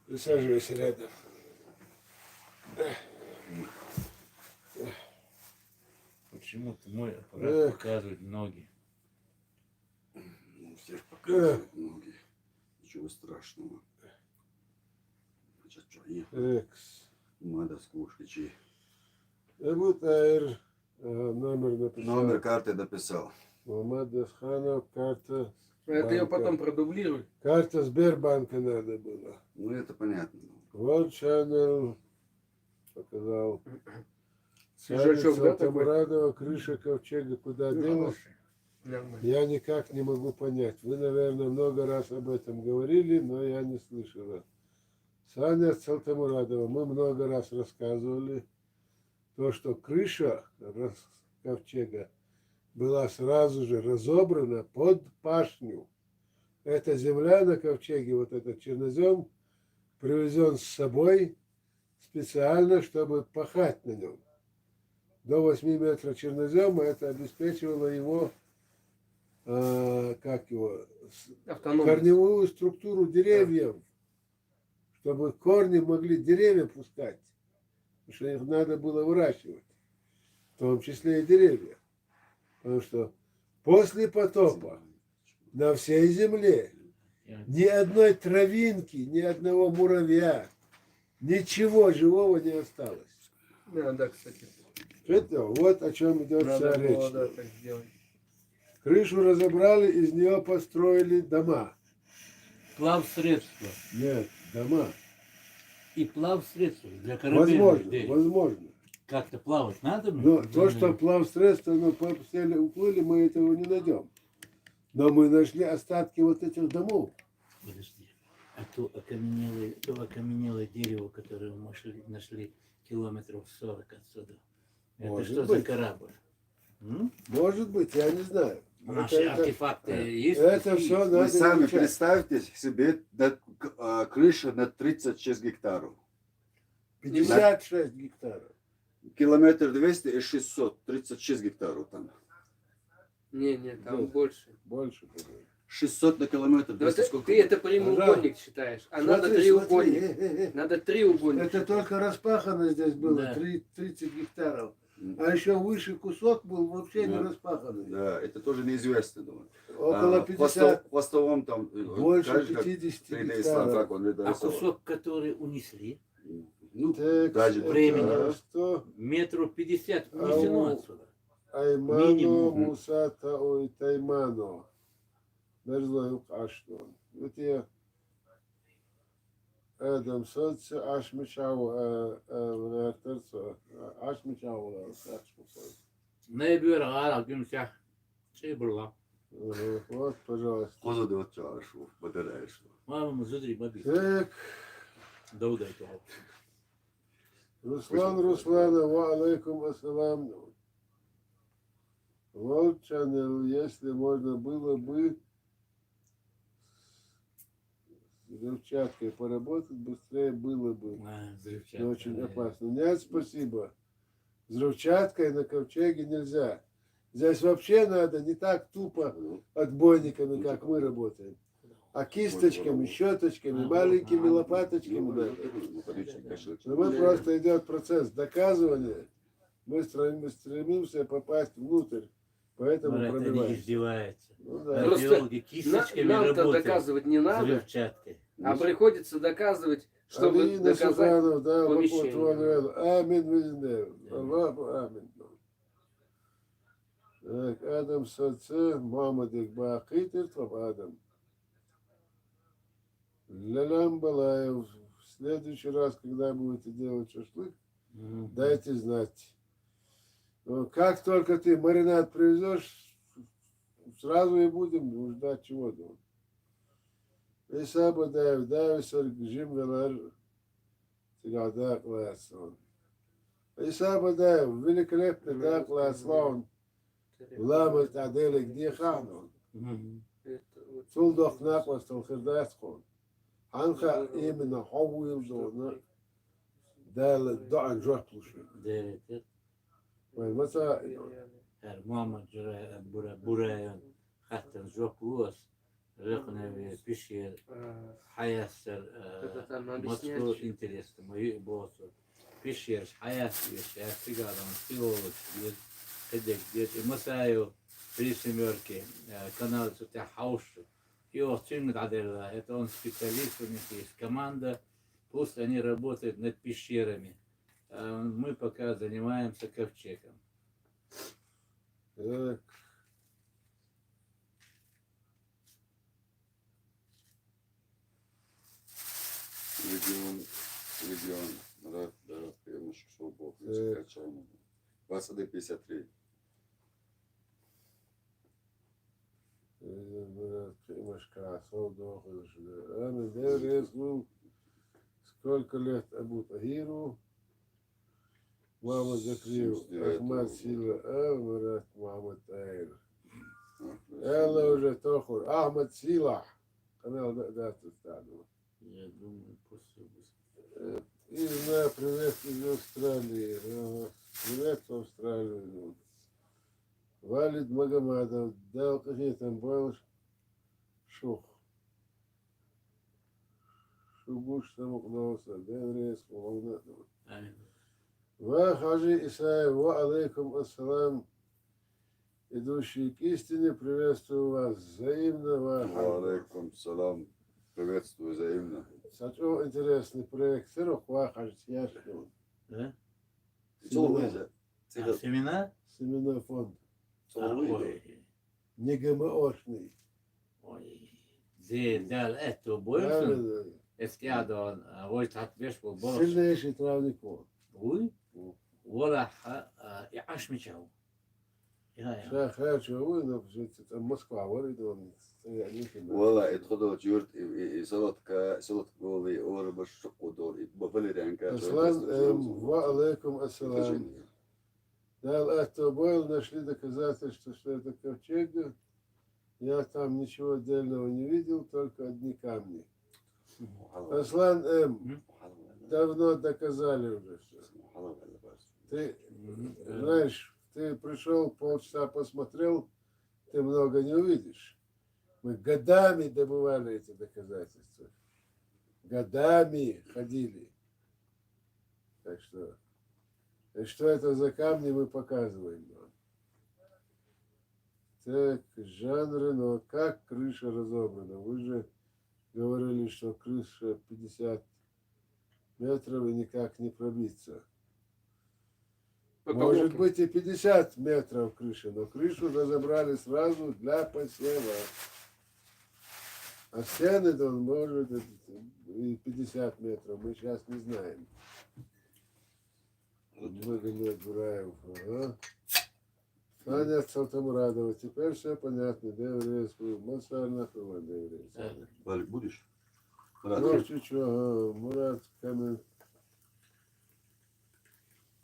Присаживайся рядом. Почему-то мой аппарат показывает ноги. Всех показывают ноги. Ничего страшного. Значит, что, Экс. надо скушать. Вот Айр. Номер написал. Номер карты написал. Мамад Дасханов, карта. Это ее банка. потом продублируй. Карта Сбербанка надо было. Ну, это понятно. Вот Channel показал. Свежачок, да, такой? Тамурадова, крыша ковчега куда делась? Нормально. Я никак не могу понять. Вы, наверное, много раз об этом говорили, но я не слышала. Саня Салтамурадова, мы много раз рассказывали, то, что крыша ковчега была сразу же разобрана под пашню. Эта земля на ковчеге, вот этот чернозем, привезен с собой специально, чтобы пахать на нем. До 8 метров чернозема это обеспечивало его, Автономность. корневую структуру деревьев, чтобы корни могли деревья пускать, потому что их надо было выращивать, в том числе и деревья. Потому что после потопа на всей земле ни одной травинки, ни одного муравья, ничего живого не осталось. Да, кстати. Это вот о чем идет вся Надо было, речь. да, так сделать. Крышу разобрали, из нее построили дома. Плавсредство. Нет, дома. И плавсредство для корабельных Возможно, делей. возможно. Как-то плавать надо? Но то, что плавсредство, но посели, уплыли, мы этого не найдем. Но мы нашли остатки вот этих домов. Подожди. А то окаменелое дерево, которое мы нашли километров 40 отсюда. Это Может что быть. за корабль? М? Может быть, я не знаю. Наши артефакты есть? это такие? все Вы надо сами изучать. представьте себе крыша на 36 гектаров. 56 гектаров. Километр 200 и 600. 36 гектаров там. Не, там Да. больше. Больше, по-моему. 600 на километр. Да 200 ты, сколько? ты это прямоугольник считаешь, а надо Смотри, треугольник. смотри. Надо треугольник. Это только распахано здесь было, Да. 30 гектаров. А еще выше кусок был вообще не Да. распаханный. Да, это тоже неизвестно. Думаю. Около 50, Хвостовом там. больше кажется, 50 3D ислам, гектаров. как он это А рисовал. кусок, который унесли, Ну, Так, даже это времени. что? метров 50 унесено Ау. отсюда. Аймано Минимум. Мусата ой Таймано. Нажлаю Аштон. Вот я Адам Соци Ашмичау Ашмичау Ne bir ara gümsah Şey burla. Ага, вот, пожалуйста. Koza da çağırıyor. Batarya şu. Мама, смотри, баби. Так, Дауда это. Руслан Русланов, алейкум ассалам. World Channel, если можно было бы с взрывчаткой поработать, быстрее было бы. Но очень опасно. Нет, спасибо. Взрывчаткой на ковчеге нельзя. Здесь вообще надо не так тупо отбойниками, как мы работаем, а кисточками, щеточками, маленькими лопаточками надо. Но мы просто идет процесс доказывания. Мы стремимся попасть внутрь, поэтому Они пробиваем. издеваются. Ну да. Просто Археологи кисточками Нам-то работают. доказывать не надо, Взрывчаткой. а приходится доказывать, чтобы Алина доказать. Суханов, да, помещение. вот, Амин Визнев. Аллаху Амин. Так, Адам Саце, Мамадик Бахитер, Адам. Лялям Балаев. В следующий раз, когда будете делать шашлык, дайте знать. Но как только ты маринад привезешь, сразу и будем ждать чего-то. Исаба Даев, Дависар, Жим Галар, Тигада Классон. Исаба Даев, великолепный да Классон. Лама Тадели, где Хану? Сулдох Наквастал Хирдасхон. Анха именно Хауил Дона. Дал Дан Жотлуши. Маса ماما برايون حتى الجوكوس رقنا بشير حياسر Это там Москву объяснять. интересно, мою боссу. Пишешь, حياتي я сигаром стиловый, где где مسايو три семерки, канал это хауш. Его цимит аделла, это он специалист, у них есть команда, пусть они работают над пещерами. Мы пока занимаемся ковчегом. Так. Регион. Да, приемно, что Бог. 21:53. Сколько лет Абу Тагиру? Мама Закрив, Ахмад Сила, Марат Мамад Тагир. Элла уже Тохур, Ахмад Сила. Канал дату стану. Я думаю, после И знаю, привет из Австралии. Привет в Австралию. Валид Магомадов, дал какие там был шух. Шубуш самокнулся, дэн резко волнатого. Ва хажи Исаев, ва алейкум ассалам. Идущие к истине, приветствую вас взаимно. Алейкум салам. Приветствую взаимно. Сачо интересный проект. Сырок ва хажи яшкин. Да? Семена? Семена? Семенной фонд. Ой. Не ГМОшный. Ой. زي دال اتو بويسن اسكادون ويت حت بيش بالبوش Сильнейший травник фонд. وي ولا يعاش مشاو يا Шахач, вы, но там Москва, ворит он. والله ادخلوا جورت صوت قولي اور بشق دول بفلرين Аслан, ва алейкум ассалам. Дал Автобойл, нашли доказательства, что это ковчег. Я там ничего отдельного не видел, только одни камни. Аслан М. Давно доказали уже все. Ты знаешь, ты пришел, полчаса посмотрел, ты много не увидишь. Мы годами добывали эти доказательства. Годами ходили. Так что, и что это за камни, мы показываем. Так, жанры, но как крыша разобрана? Вы же говорили, что крыша 50 метров и никак не пробиться. Может быть и 50 метров крыши, но крышу разобрали сразу для посева. А стены-то он может и 50 метров, мы сейчас не знаем. Магомед Бураев, ага. Таня Салтамурадова. Теперь все понятно. Де еврейскую. Масар нахуй, де еврейскую. Валик, будешь? Ну, чуть-чуть, ага. Мурат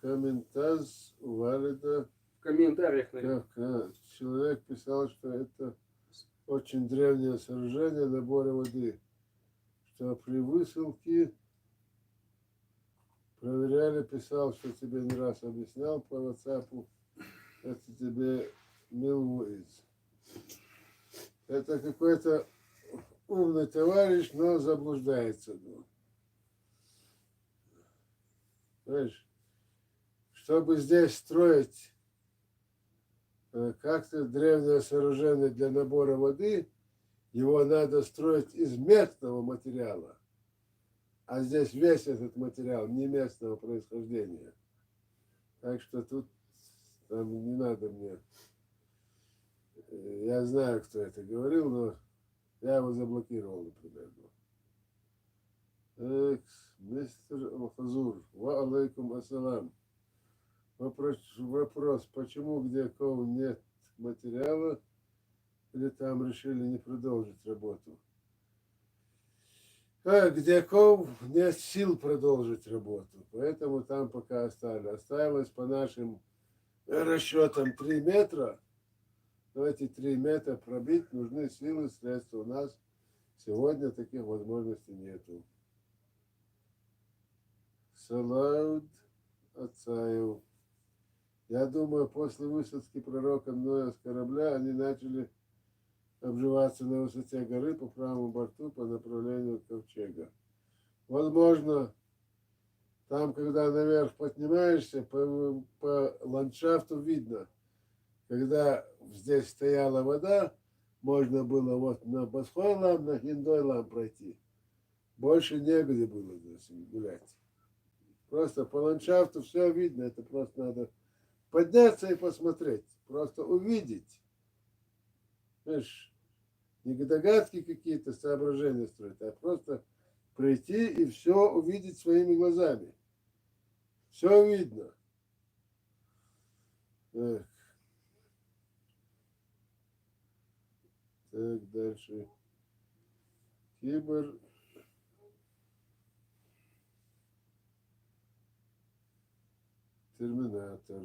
комментаз у Валида. В комментариях, наверное. Как человек писал, что это очень древнее сооружение набора воды, что при высылке проверяли, писал, что тебе не раз объяснял по WhatsApp, это тебе Милвуиз. Это какой-то умный товарищ, но заблуждается. Ну. Понимаешь? Чтобы здесь строить как-то древнее сооружение для набора воды, его надо строить из местного материала. А здесь весь этот материал не местного происхождения. Так что тут там не надо мне. Я знаю, кто это говорил, но я его заблокировал, например. Мистер Алхазур, ва алейкум ассалам. Вопрос, почему где кого нет материала, или там решили не продолжить работу? Где ков нет сил продолжить работу, поэтому там пока оставили. Осталось по нашим расчетам 3 метра, но эти 3 метра пробить нужны силы, средства. У нас сегодня таких возможностей нету. Салауд Ацаев. Я думаю, после высадки пророка Ноя с корабля они начали обживаться на высоте горы по правому борту по направлению ковчега. Возможно, там, когда наверх поднимаешься, по ландшафту видно, когда здесь стояла вода, можно было вот на Басхойлам, на Хиндойлам пройти. Больше негде было здесь гулять. Просто по ландшафту все видно, это просто надо подняться и посмотреть, просто увидеть. Знаешь, не догадки какие-то, соображения строить, а просто прийти и все увидеть своими глазами. Все видно. Так, так дальше. Кибер. Терминатор.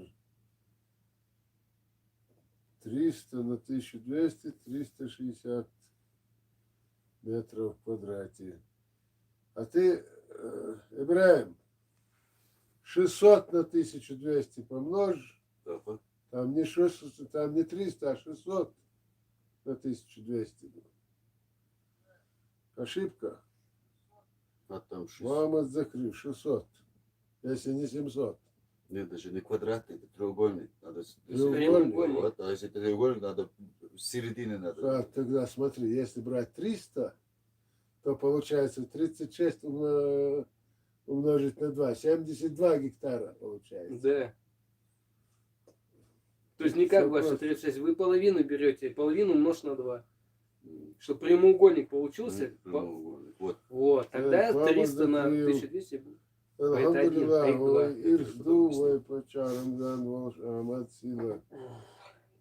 300 на 1200, 360 метров в квадрате. А ты, Ибраим, 600 на 1200 помножь, там не 600, там не 300, а 600 на 1200. Ошибка. А там 600. Мама закрыл 600, если не 700. Нет, даже не квадратный, это треугольник. Надо Треугольник. Вот, а если это треугольник, надо в середине надо. А, тогда смотри, если брать 300, то получается 36 умножить на 2, 72 гектара получается. Да. То есть не как Всё ваши просто. 36. Вы половину берете, половину умножь на 2. Чтобы прямоугольник получился. Треугольник. Вот. Вот, тогда Мама 300 на закрыл. 1200 будет. Алхамдулилlah, это ой, один, это ирсду, что-то ой, почарам, дан, волш, амат, сила.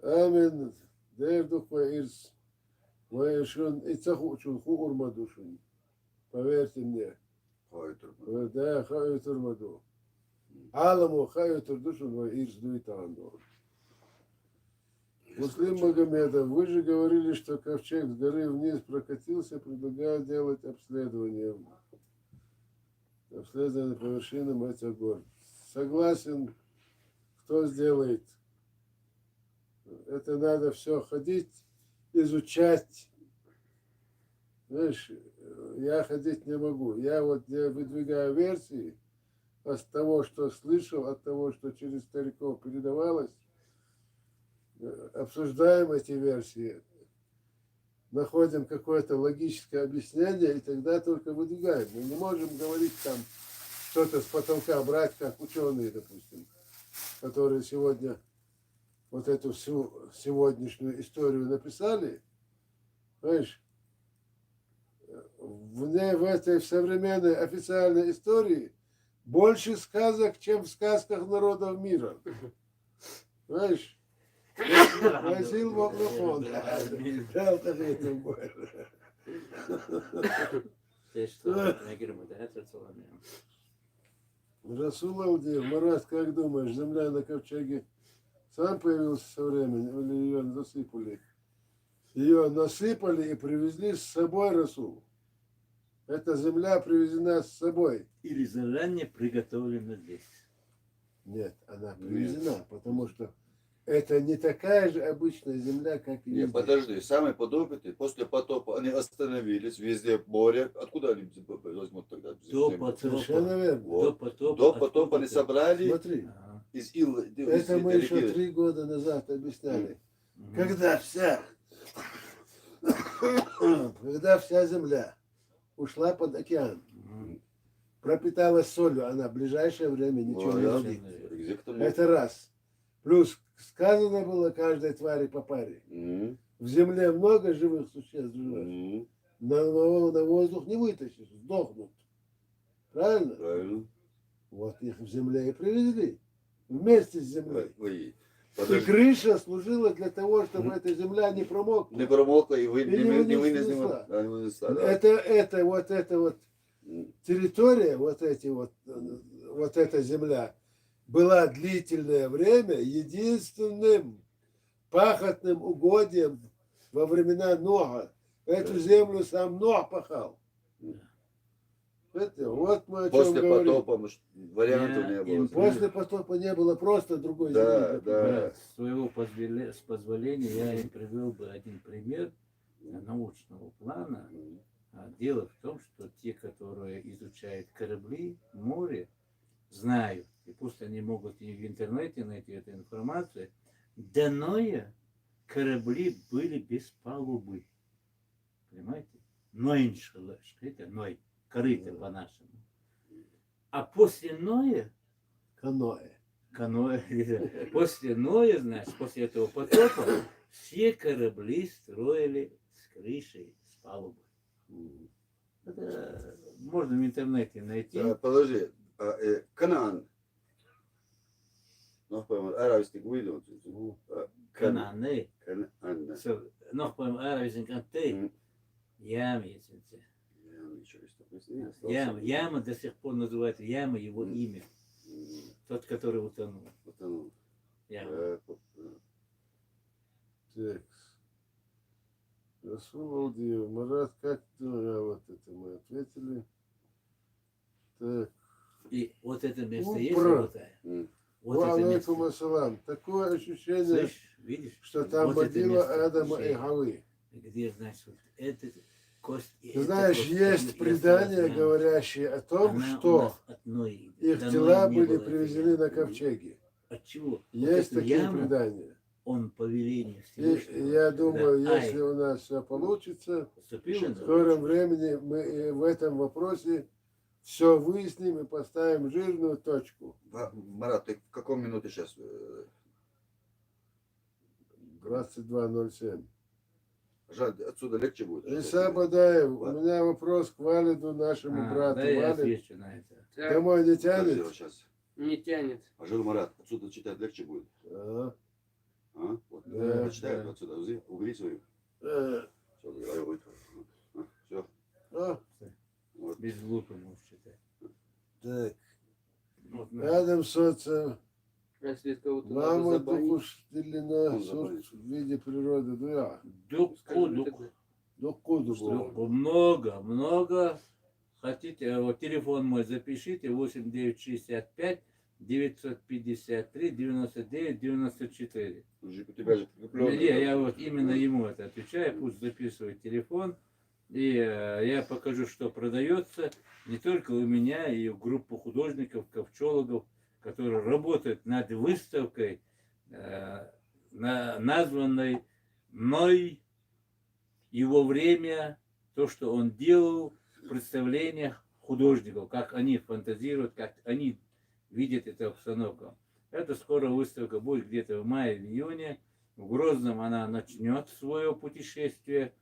Амин, дердух, ой, ирс, ой, шун, и цаху, чун, ху, урмаду, шун. Поверьте мне. Да, хаю турмаду. Аламу, хаю турдушун, ой, ирсду и танду. Муслим Магомедов, вы же говорили, что ковчег с горы вниз прокатился, предлагаю делать обследование. Обследование по вершинам этих гор. Согласен, кто сделает. Это надо все ходить, изучать. Знаешь, я ходить не могу. Я вот выдвигаю версии от того, что слышал, от того, что через стариков передавалось. Обсуждаем эти версии, находим какое-то логическое объяснение, и тогда только выдвигаем. Мы не можем говорить там что-то с потолка брать, как ученые, допустим, которые сегодня вот эту всю сегодняшнюю историю написали. Понимаешь, в этой современной официальной истории больше сказок, чем в сказках народов мира. Понимаешь? Просил микрофон. Дал таблетку больше. Ты что, реагируем, это целое. Расул Алдиев, Марат, как думаешь, земля на ковчеге сам появился со временем или ее засыпали? Ее насыпали и привезли с собой, Расул. Эта земля привезена с собой. Или заранее приготовлено здесь. Нет, она привезена, потому что это не такая же обычная земля, как и Не, везде. подожди, самые подопытные, после потопа они остановились, везде море. Откуда они возьмут тогда До землю? Совершенно верно. Вот. потопа. До потопа они откуда-то. собрали Смотри, Ага. из ил. это мы еще 3 года назад объясняли. Мгм. Когда вся земля ушла под океан, Мгм. пропиталась солью, она в ближайшее время ничего не Да. родит. Где к тому? Это раз. Плюс сказано было каждой твари по паре. Мгм. В земле много живых существ живет. Мгм. На воздух не вытащишь, сдохнут. Правильно? Правильно. Вот их в земле и привезли. Вместе с землей. Ой, И подожди. крыша служила для того, чтобы эта земля не промокла. Не промокла и вы И не не вынесли. вынесла. Да, не вынесла, да. Эта вот М. территория, вот эта земля была длительное время единственным пахотным угодьем во времена Ноха. Эту землю сам Нох пахал. Это, вот мы о чем После говорим. потопа вариантов Я не им было. После потопа не было просто другой Да, земли. да. С своего с позволения я им привел бы один пример научного плана. Дело в том, что те, которые изучают корабли, море, знают, и пусть они могут и в интернете найти эту информацию, до Ноя корабли были без палубы. Понимаете? Ноиншала, это Ной, корыто по-нашему. А после Ноя, Каноэ. после Ноя, значит, после этого потопа, все корабли строили с крышей, с палубой. Это можно в интернете найти. Подожди. Канaan. Noh, põhimõtteliselt ära vist ei kuidnud. Кананы. Kanaan. Noh, äärmiselt kanты. Ями. Яма до сих пор называется Яма, его имя. Тот, который утонул. Яма. Так. Расул Алдиев, Марат, как вот это мы ответили. Так. И вот это место есть Упра. золотое. Вот это Алейкум место. ассалам. Такое ощущение, Слышь, видишь? что там Вот это могила место Адама и ощущения. Хавы. Где, значит, вот это кость. и Ты это знаешь, кость. есть Я предания, знаю. говорящие о том, Она у что нас от Нои. их До тела Нои не были было привезены этой на ямы. ковчеге. От чего? Есть вот эту такие яму предания. он по велению И Всевышнего, я когда думаю, Ай если у нас все получится, поступил в на скором времени мы и в этом вопросе все выясним и поставим жирную точку. Марат, ты в каком минуте сейчас? 22:07. Жаль, отсюда легче будет. Иса Бадаев, у меня вопрос к Валиду, нашему брату. Да, я Валид, отвечу на это. Так, домой не Подожди, тянет? вот сейчас. не тянет. Ажил Марат, отсюда читать легче будет. А, А? Вот. Да, Читают да. отсюда. Убери свою. э, Все. а, Вот. Без глупо можешь читать. так. Вот, на. Рядом социум. Если кого-то надо Маму забанить. дуку штилина Он суд забанит. в виде природы. Да, Дуку, Скажи дуку. тогда. дуку. Дуку. Много. Хотите, вот телефон мой запишите, 8965 953 99 94. У тебя же прикреплённый. Не, я вот именно ему это отвечаю, пусть записывает телефон. И я покажу, что продается не только у меня, и у группы художников, ковчологов, которые работают над выставкой, названной «Ной», его время, то, что он делал в представлениях художников, как они фантазируют, как они видят эту обстановку. Это скоро выставка будет где-то в мае, в июне. В Грозном она начнет свое путешествие.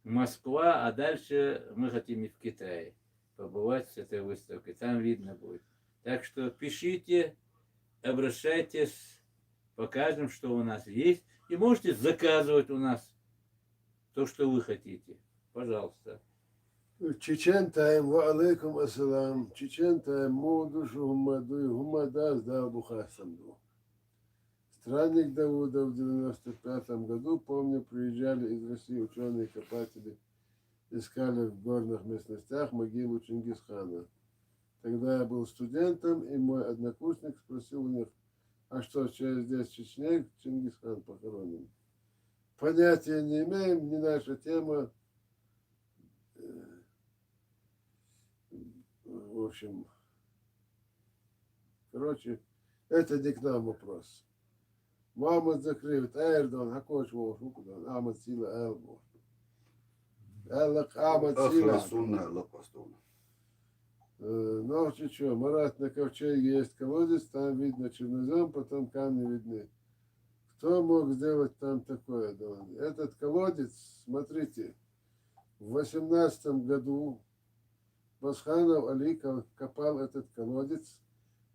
Москва, а дальше мы хотим и в Китае побывать с этой выставкой. Там видно будет. Так что пишите, обращайтесь, покажем, что у нас есть. И можете заказывать у нас то, что вы хотите. Пожалуйста. Чечен тайм, ва алейкум ассалам. Чечен тайм, мудушу гумаду, гумада сдал Бухасамду. Странник Давуда в 95 году, помню, приезжали из России ученые-копатели, искали в горных местностях могилу Чингисхана. Тогда я был студентом, и мой однокурсник спросил у них, а что, через здесь в Чечне Чингисхан похоронен? Понятия не имеем, не наша тема. В общем, короче, это не к нам вопрос. Мамад закрывает, Эрдон, Хакоч Волшукудан, Амад Сила Элбо. Эллак Амад Сила. Ахласунна лапастуна. Ну, что, Марат, на ковчеге есть колодец, там видно чернозем, потом камни видны. Кто мог сделать там такое? Этот колодец, смотрите, в 18 году Басханов Али копал этот колодец,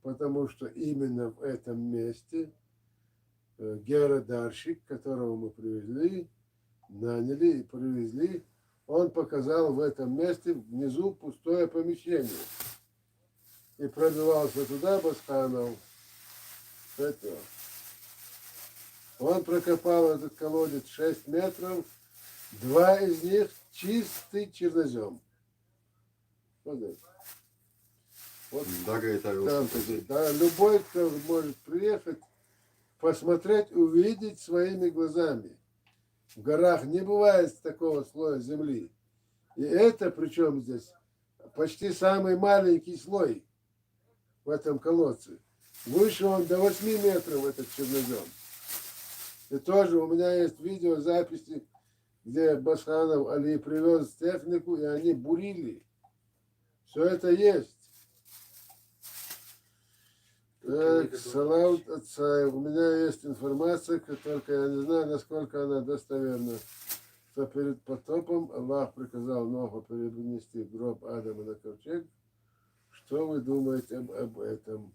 потому что именно в этом месте геодарщик, которого мы привезли, наняли и привезли, он показал в этом месте внизу пустое помещение. И пробивался туда Басханов. Это. Он прокопал этот колодец 6 метров, 2 из них чистый чернозем. Вот это. Вот Да, там, да, любой, кто может приехать, посмотреть, увидеть своими глазами. В горах не бывает такого слоя земли. И это, причем здесь, почти самый маленький слой в этом колодце. Выше он до 8 метров, этот чернозем. И тоже у меня есть видеозаписи, где Басханов Али привез технику, и они бурили. Все это есть. Так, Салаут Ацаев. У меня есть информация, только я не знаю, насколько она достоверна. Что перед потопом Аллах приказал Ноху перенести гроб Адама на ковчег. Что вы думаете об этом?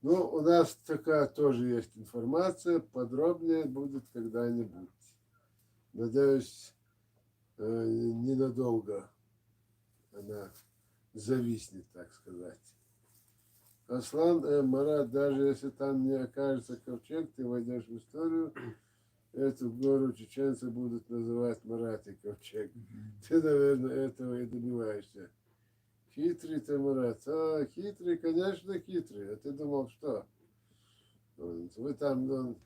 Ну, у нас такая тоже есть информация, подробнее будет когда-нибудь. Надеюсь, ненадолго она зависнет, так сказать. Аслан Марат, даже если там не окажется ковчег, ты войдешь в историю, эту гору чеченцы будут называть Марат и ковчег. Ты, наверное, этого и добиваешься. Хитрый ты, Марат. А, хитрый, конечно, хитрый. А ты думал, что? Вы там,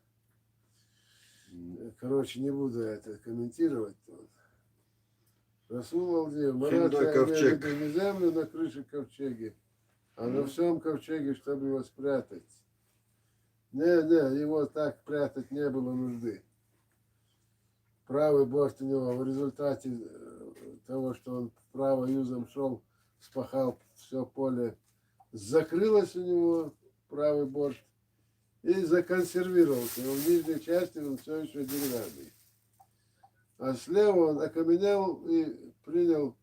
короче, не буду это комментировать. Расул Алдиев, Марат, я имею в виду не землю на крыше ковчеги, а на всем ковчеге, чтобы его спрятать. Не, его так прятать не было нужды. Правый борт у него в результате того, что он право юзом шел, спахал все поле, закрылось у него правый борт и законсервировался. Но в нижней части он все еще деревянный. А слева он окаменел и принял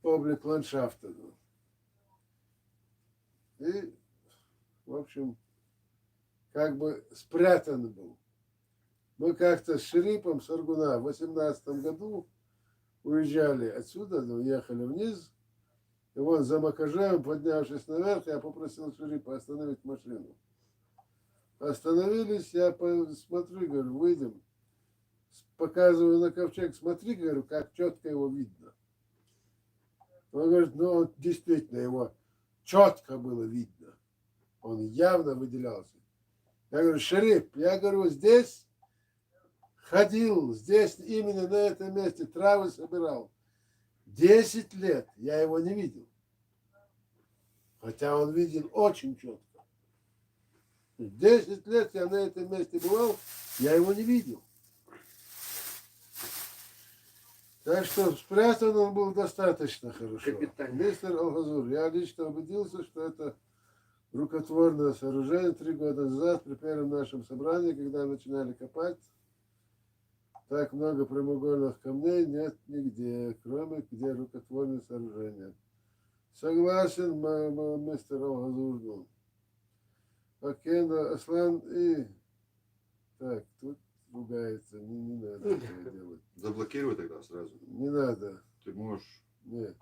облик ландшафта. И, в общем, как бы спрятан был. Мы как-то с Шерипом с Аргуна в 18 году уезжали отсюда, уехали вниз, и вот за Макажаем, поднявшись наверх, я попросил Шерипа остановить машину. Остановились, я смотрю, говорю, выйдем. Показываю на ковчег, смотри, говорю, как четко его видно. Он говорит, ну, действительно, его четко было видно. Он явно выделялся. Я говорю, Шериф, я говорю, здесь ходил, здесь именно на этом месте травы собирал. 10 лет я его не видел. Хотя он видел очень четко. 10 лет я на этом месте бывал, я его не видел. Так что спрятан он был достаточно хорошо. Капитально. Мистер Алгазур, я лично убедился, что это рукотворное сооружение 3 года назад при первом нашем собрании, когда начинали копать. Так много прямоугольных камней нет нигде, кроме где рукотворное сооружение. Согласен, мистер Алгазур. Акен, Аслан и Так, тут ругается, не надо этого делать. Заблокируй тогда сразу. Не надо, Ты можешь. нет.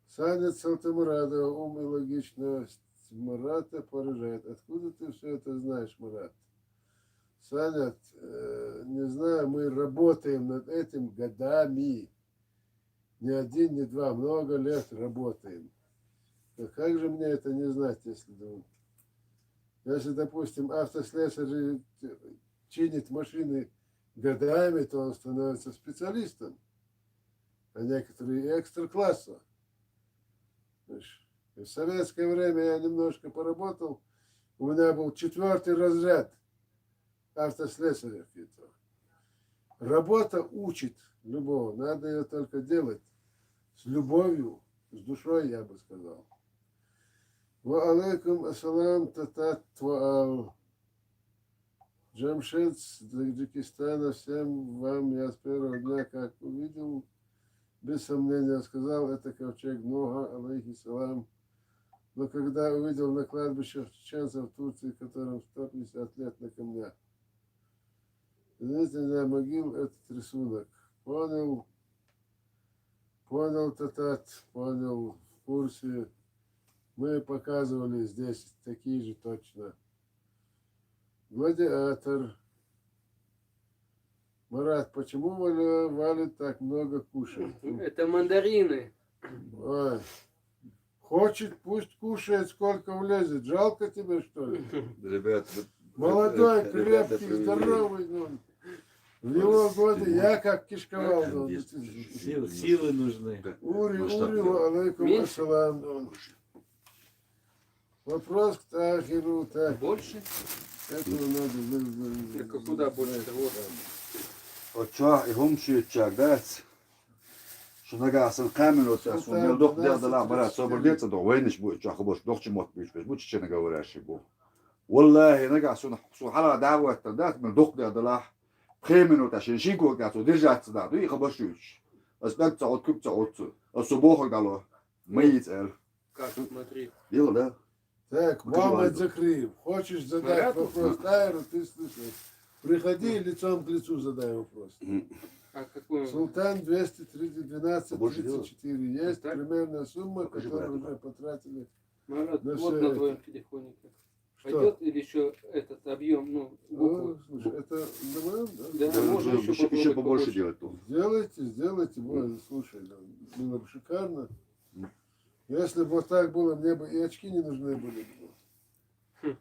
Саня Салтамарада, ум и логичность Марата поражает. Откуда ты все это знаешь, Марат? Саня, не знаю, мы работаем над этим годами. Не один, не два, много лет работаем. Но как же мне это не знать, если, допустим, автослесарь чинит машины годами, то он становится специалистом, а некоторые экстра-класса. В советское время я немножко поработал, у меня был 4-й разряд автослесаря. Работа учит любого, надо ее только делать с любовью, с душой, я бы сказал. Ва алейкум ассалам татат ваал. Джамшед с Таджикистана, всем вам я с первого дня, как увидел, без сомнения сказал, это ковчег Нуха, алейхиссалам. Но когда увидел на кладбище чеченцев в Турции, которым 150 лет на камнях, извините меня, могил этот рисунок. Понял, татат, понял, в курсе. Мы показывали здесь такие же точно. Гладиатор. Марат, почему Валя так много кушает? Это мандарины. Ой. Хочет, пусть кушает, сколько влезет. Жалко тебе, что ли? Ребят, Молодой, ребята крепкий, привели. здоровый. Ну. В его годы я как кишковал. Ну. Силы нужны. Ури, Масштаб ва алейкум Меньше? ассалам. Ну. Вопрос к Тахиру. Так, Больше? этого надо... Так а куда больше? Вот. Ocha, ihom şüyecek ders. Şuna gelsin kamen otasın. Sultan, Ne dok nasıl derdi la bana Türkçe? sabır diyetse de oyniş bu çakı boş dokçu mot büyük bu çiçeğine gavuraşı bu. Vallahi ne gelsin su hala davet derdi men dok derdi la. Kamen otasın şinko gelsin dirjat da du ich boşuş. Aspekt saat küp saat. Asubah galo. Мыть эл. Как, смотри. Дело, да? Так, Покажи мама Вальду. закрыв. Хочешь задать Марату? вопрос Тайру, ты слышишь. Приходи лицом к лицу, задай вопрос. А какой он? Султан 212 Больше делать? 34. Есть Так? примерная сумма, Покажи которую Вальду. уже потратили. Марат, На вот всё на это. твоем телефоне как. Что? Пойдет или еще этот объем, ну, буквы? Слушай, это нормально, да? Да, Да, можно нужно еще еще попробовать побольше побольше. делать тут. Сделайте, слушай, да, было бы шикарно. Если бы вот так было, мне бы и очки не нужны были бы. Хм.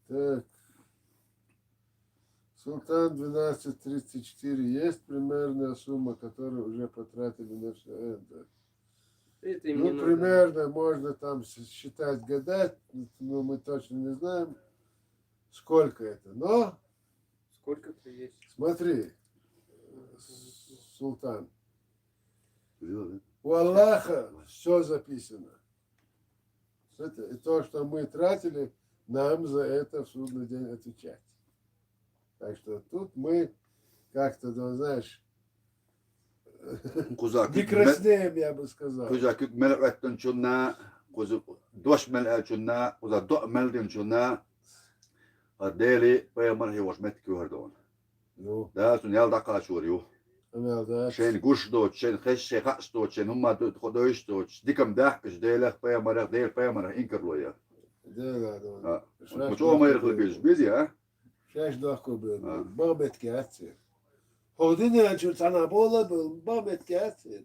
Так. Султан 1234. Есть примерная сумма, которую уже потратили на все это? Это им Ну, не надо. примерно можно там считать, гадать, но мы точно не знаем, сколько это. Но, Сколько-то есть. смотри, Султан, Дело, да? у Аллаха все записано. И то, что мы тратили, нам за это в судный день отвечать. Так что тут мы как-то, ну, знаешь, Kuzak. не краснеем, я бы сказал. Kuzak melekten şunna, kuzak doş melek şunna, kuzak do melekten şunna. Adeli peygamber hivaş metkürdon. Ну, Da sun yal dakika şuriyor. да. Şen guş doç, şen xeşe kaç doç, şen humma doç doç. Dikam dahkış delek peygamber del peygamber inkerloya. Да. Ha. Bu çoğu mayırklı biz ya. Şaş dakika böyle. Ha. Babet kağıtsı. Hodine açır sana bola был. Babet kağıtsı.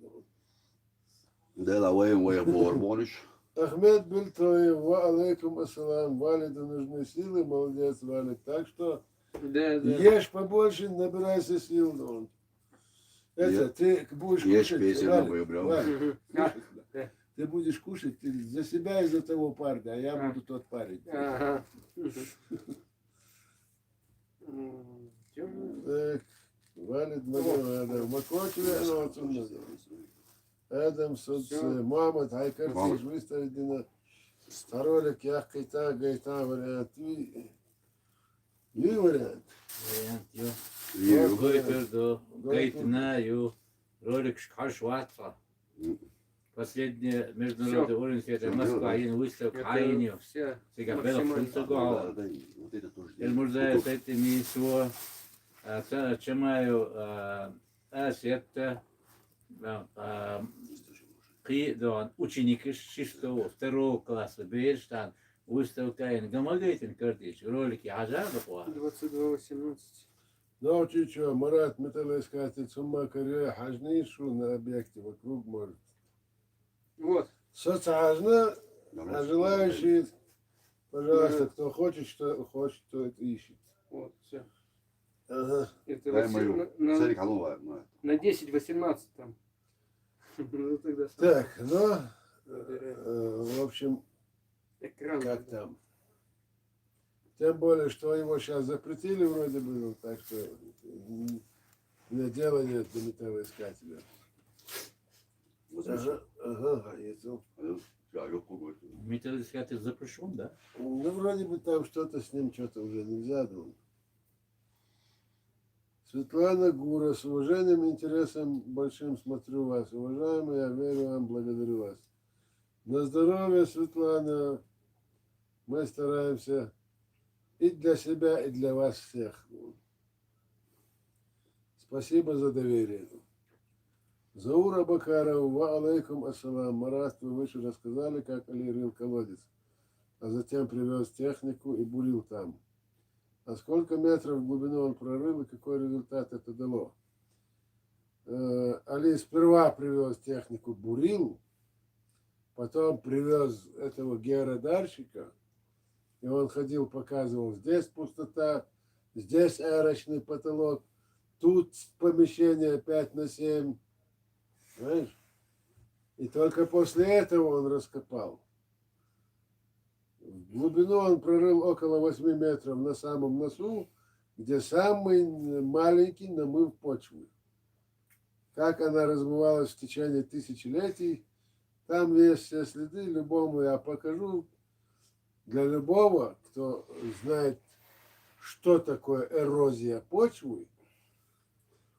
Dela vayın vayın bor bonuş. Ахмед Бельтоев, ва алейкум ассалам. Валиду нужны силы, молодец, Валик. Так что Да, да. ешь побольше, набирайся сил. Ну. Это, ты будешь Ешь кушать, песен Валик, новую, бля. Валик, Мгм. кушать. Да. Ты будешь кушать ты за себя и за того парня, а я А. буду тот парень. Ага. Тёмный. Так, Валид Магомедов. Макочеве, ну, отсюда. Адам Судце, Мамад, Хайкар, Мамад. Тиш, выставить на ролик, я гайта вариант. И вариант. Вариант, ё. Yiyor. Goyperdo, gaytına, ё. Rolik karşı vatsa. Последний международный уровень это Москва, один выставка, Айню. вся Сега максимально. бело функция. Да, и вот это тоже. المرزاية سيتي ميسو تشمايو أسيتا قي دون ученик шестого, второго класса Бейштан выставка ин гамагайтин картич ролики ажабахва 22-18. Ну, чё, Марат, металлоискатель, сумма корее, хажнейшу на объекте вокруг может. Вот. Соцажно, а желающие, пожалуйста, кто хочет, что хочет, то это ищет. Вот, все. Ага. Это Дай 8 мою. на, Царик Алова, ну, на 10-18 там. Ну, тогда сам Так, ну, выбирай. в общем, Экран. как там. Тем более, что его сейчас запретили вроде бы, ну, так что для дела нет до металлоискателя. Ага, яйцо. Я его пугаю. металлический запрещен, да? Ну, вроде бы там что-то с ним, что-то уже нельзя, думаю. Светлана Гура, с уважением и интересом большим смотрю вас. Уважаемый, я верю вам, благодарю вас. На здоровье, Светлана. Мы стараемся и для себя, и для вас всех. Спасибо за доверие. Заура Бакарова, ва алейкум ассалам. Марат, вы выше рассказали, как Али рыл колодец, а затем привез технику и бурил там. А сколько метров в глубину он прорыл и какой результат это дало? Али сперва привез технику, бурил, потом привез этого георадарщика, и он ходил, показывал, здесь пустота, здесь арочный потолок, тут помещение 5×7, знаешь? И только после этого он раскопал. В глубину он прорыл около 8 метров на самом носу, где самый маленький намыв почвы. Как она размывалась в течение тысячелетий, там есть все следы, любому я покажу. Для любого, кто знает, что такое эрозия почвы,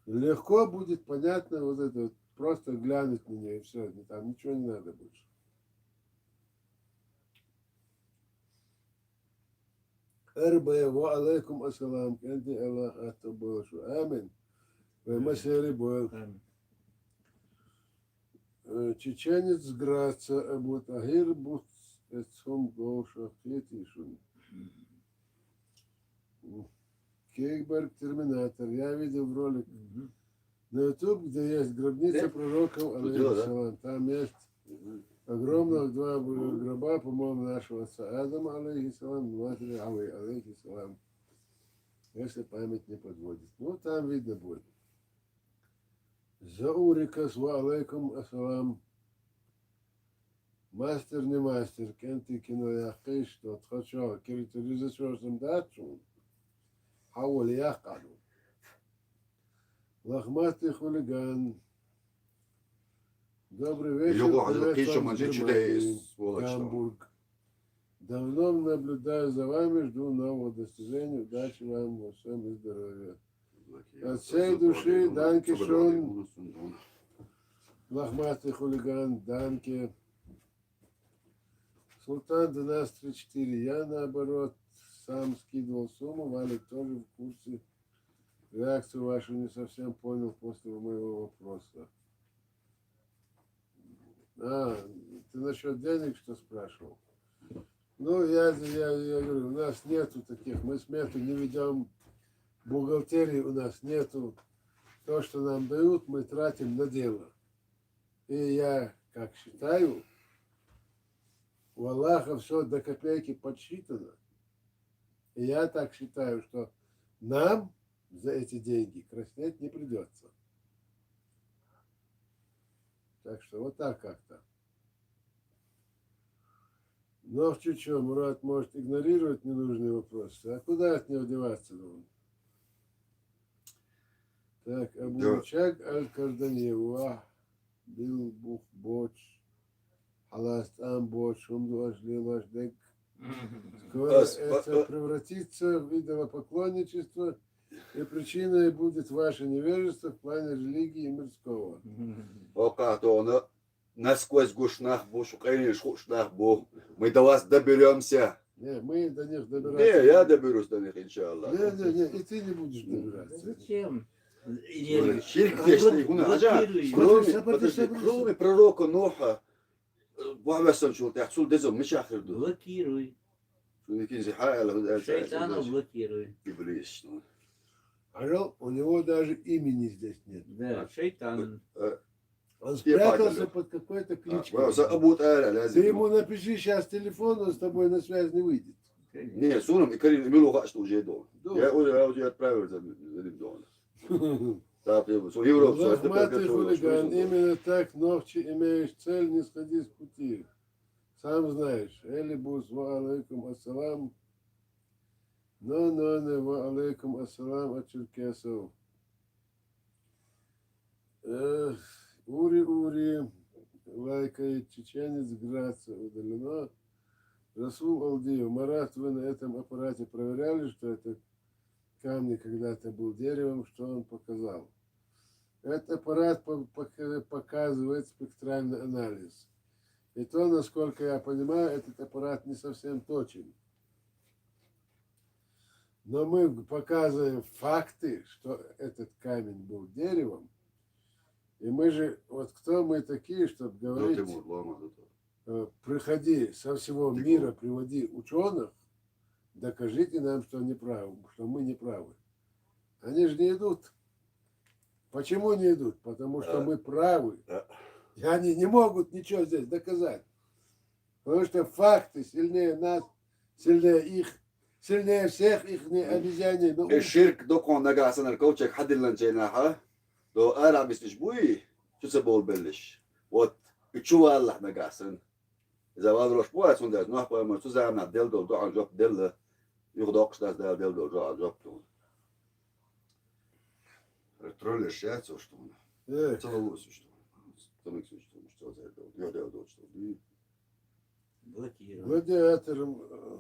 легко будет понятно вот это вот, просто глянуть на нее и все, там ничего не надо больше. أربعة وعليكم السلام كنت الله أتبوش آمين ومسيري بول чеченец Граца Абу Тахир Бут Эцхом Гоуша Фетишун Кейкберг Терминатор. Я видел ролик на YouTube, где есть гробница пророков алейхиссалам. Там есть огромных два гроба, по-моему, нашего отца Адама, алейхиссалам, матери Авы, алейхиссалам, если память не подводит. Ну, там видно будет. Заурикас ва алейкум ассалам. Мастер не мастер, кенти кино яхкиш, что хочу, киритуризацию датчу, хауал яхкаду. Лохматый хулиган. Добрый вечер. Гамбург. Давно наблюдаю за вами, жду нового достижения. Удачи вам во всем и здоровья. От всей души, данки шон. Лохматый хулиган, данки. Султан 1234. Я наоборот сам скидывал сумму. Валик тоже в курсе. Реакцию вашу не совсем понял после моего вопроса. А, ты насчет денег что спрашивал? Ну, я говорю, у нас нету таких, мы смету не ведем, бухгалтерии у нас нету. То, что нам дают, мы тратим на дело. И я, как считаю, у Аллаха все до копейки подсчитано. И я так считаю, что нам за эти деньги краснеть не придется. Так что вот так как-то. Но чуть-чуть Мурат может игнорировать ненужные вопросы. А куда от него деваться должен? Так, Абу-Чаг Аль-Карданьева, Бил-Бух Боч, Халаст-Ам Боч, Умду-Ажли-Лаждек. Скоро это превратится в идолопоклонничество, и причиной будет ваше невежество в плане религии и мирского. Пока то насквозь гушнах бу, шукайни шушнах бу. Мы до вас доберемся. Не, мы до них Не, добираться. я доберусь до них, иншаллах. Не, и ты не будешь Да добираться. зачем? Ширк вечный, Блокируй. кроме пророка Ноха, Вахвасан шул тахсул дезом мишахирду. Блокируй. Шуникинзи хайла, Шайтана блокируй. Иблис. Орел, у него даже имени здесь нет. Да, шайтан. Он Я спрятался понял. под какой-то кличкой. Абут Аля, Ты лазим. ему напиши сейчас телефон, он с тобой на связь не выйдет. Не, сунам и Карин Милуха, что уже до. Да. Я уже отправил за Дон. Так, so Европу, so это Лохматый хулиган, именно. именно так ногти имеешь цель, не сходи с пути. Сам знаешь, Элибус ва алейкум ассалам. Но ва алейкум ассалам от черкесов. Ури, лайкает чеченец, Граца удалено. Расул Алдиев, Марат, вы на этом аппарате проверяли, что это камни когда-то был деревом, что он показал? Этот аппарат показывает спектральный анализ. И то, насколько я понимаю, этот аппарат не совсем точен. Но мы показываем факты, что этот камень был деревом. И мы же, вот кто мы такие, чтобы говорить, приходи со всего мира, приводи ученых, докажите нам, что они правы, что мы не правы. Они же не идут. Почему не идут? Потому что мы правы. И они не могут ничего здесь доказать. Потому что факты сильнее нас, сильнее их, сильнее всех их обезьяний. الشرك دوكون نجا سنة الكوتشك حد اللي نجيناها دو أنا بس نشبوي شو سبول بلش وات بتشوف الله نجا سن إذا ما دروش بوا سون ده نوح بوا مرتو زعم نعدل دو دو عن جوب دل يخدقش ده دل دو جو عن جوب دو ترولش يا شو شو تلوث شو تمك شو شو زي دو يا دو شو دي Блокируй. Гладиатор,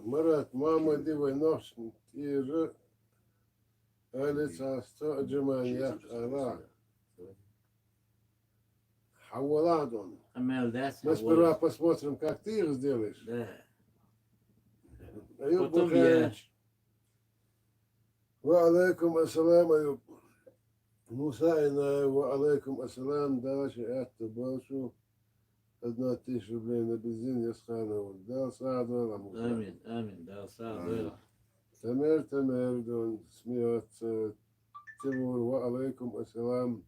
Марат, мама, дивай, нож, и же, Алиса, сто аджимания, Ала, Хаваладон. Амел, да, Мы сперва посмотрим, как ты их сделаешь. Да. Аюб Потом Бухарич. Ва алейкум ассалам, Аюб. Муса Иная, ва алейкум ассалам, дальше это больше. 1000 рублей на бензин я сханул. Дал саду, Амин, амин, да, сам, Тамер, он смеется. Тимур, ва алейкум ассалам.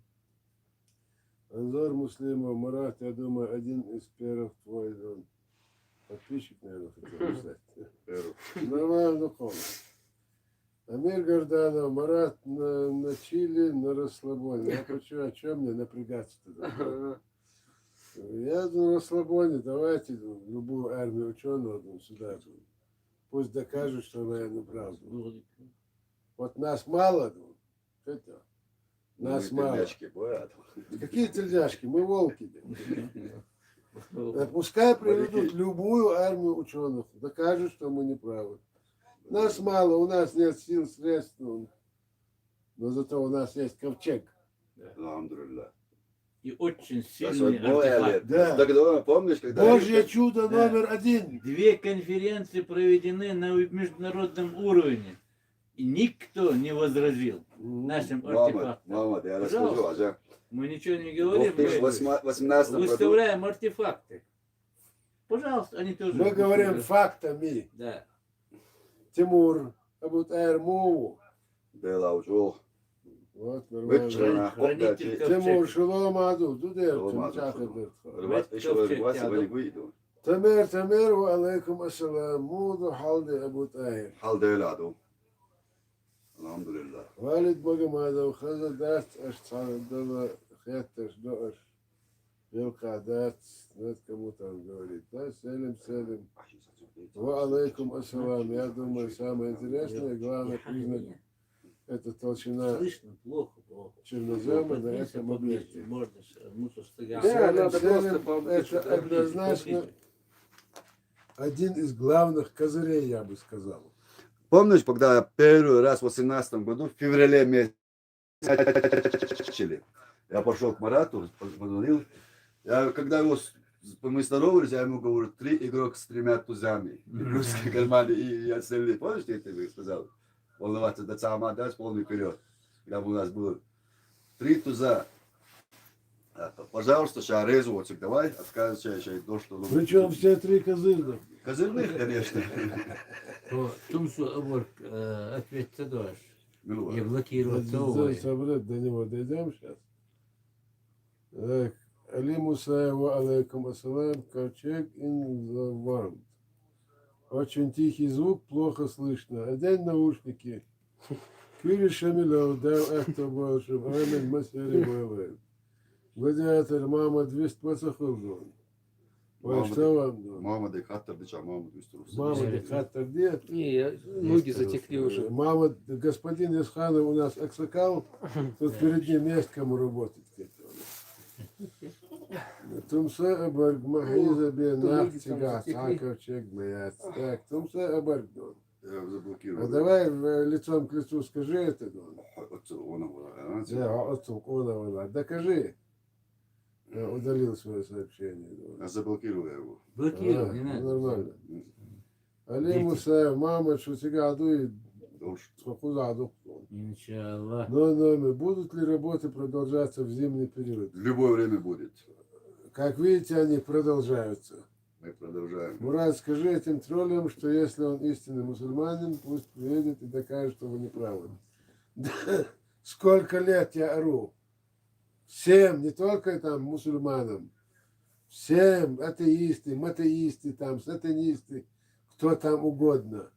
Анзор Муслимов, Марат, я думаю, один из первых твой он подписчик, наверное, хотел писать. Нормально, духовно. Амир Горданов, Марат на Чили, на расслабоне. Я хочу, о чем мне напрягаться-то? Я на расслабоне, давайте любую армию ученых сюда. Пусть докажут, что она не правда. Вот нас мало, это, нас мало. Какие тельняшки? Мы волки. Пускай приведут любую армию ученых, докажут, что мы не правы. Нас мало, у нас нет сил, средств, но зато у нас есть ковчег. И очень сильный артефакт. Да. Помнишь, когда... Божье чудо номер один. 2 конференции проведены на международном уровне. И никто не возразил нашим артефактам. Мама, я расскажу, Ажа. Мы ничего не В говорим, мы 2018 году... выставляем артефакты. Пожалуйста, они тоже. Мы говорим фактами. Да. Тимур, Абут Мову. Бела учел. Вот, нормально. Вычерна, Хранитель Тимур, шалом аду, дудер, Шалом аду, чахат шалом. бертха. Еще раз, я выйду. Тамер, ва алейкум ассалам, муду халди Абут حال ديلادو الحمد لله Валид Магомадов, Хазадат, Ашцадова, Хетташ, Доаш, Велкадат, вот кому там говорит, да, Селим. Ва алейкум ассалам. Я думаю, самое интересное, главное признак, это толщина Слышно плохо. чернозема на этом объекте. Можно, Да, надо просто Это однозначно один из главных козырей, я бы сказал. Помнишь, когда первый раз в 2018 году, в феврале месяце, я пошел к Марату, позвонил, Я, когда мы здоровались, я ему говорю, 3 игрока с 3 тузами. Русский кармане и остальные. Помнишь, что я тебе сказал? Волноваться до самого отдать полный вперед. Когда у нас было 3 туза. Пожалуйста, сейчас резу, давай, отказывайся, сейчас то, что... Причем все 3 козырных. Козырных, конечно. То Тумсу Аборг ответ ты дашь. Ну, Не блокировать целого. Собрать до него дойдем сейчас. Так, Али Мусаева, алейкум ассалам, ковчег in the world. Очень тихий звук, плохо слышно. Одень наушники. Кюри Шамилов, дав акто больше, амин масери боевой. Гладиатор, мама 200 пацахов. Ой, что вам? Мама де хаттер, дича, мама 200 русов. Мама дихаттер дед. Не, ноги затекли уже. Мама, господин Исханов у нас аксакал, тут перед ним есть кому работать. Тумса Абарг, Махиза Бен, Нахтига, Саковчек, Маяц. Так, Тумса Абарг, Дон. Я заблокировал. А давай лицом к лицу скажи это, Дон. Я Отцу, она, докажи. Удалил свое сообщение. Дон. заблокировал его. Блокировал, не надо. Нормально. Али Мусаев, мама, что тебя адует, Уж сколько адует. Иншаллах. Но будут ли работы продолжаться в зимний период? в любое время будет. Как видите, они продолжаются. Мы продолжаем. Мурат, скажи этим троллям, что если он истинный мусульманин, пусть приедет и докажет, что вы не правы. Сколько лет я ору? Всем, не только там мусульманам, всем, атеисты, матеисты, там, сатанисты, кто там угодно.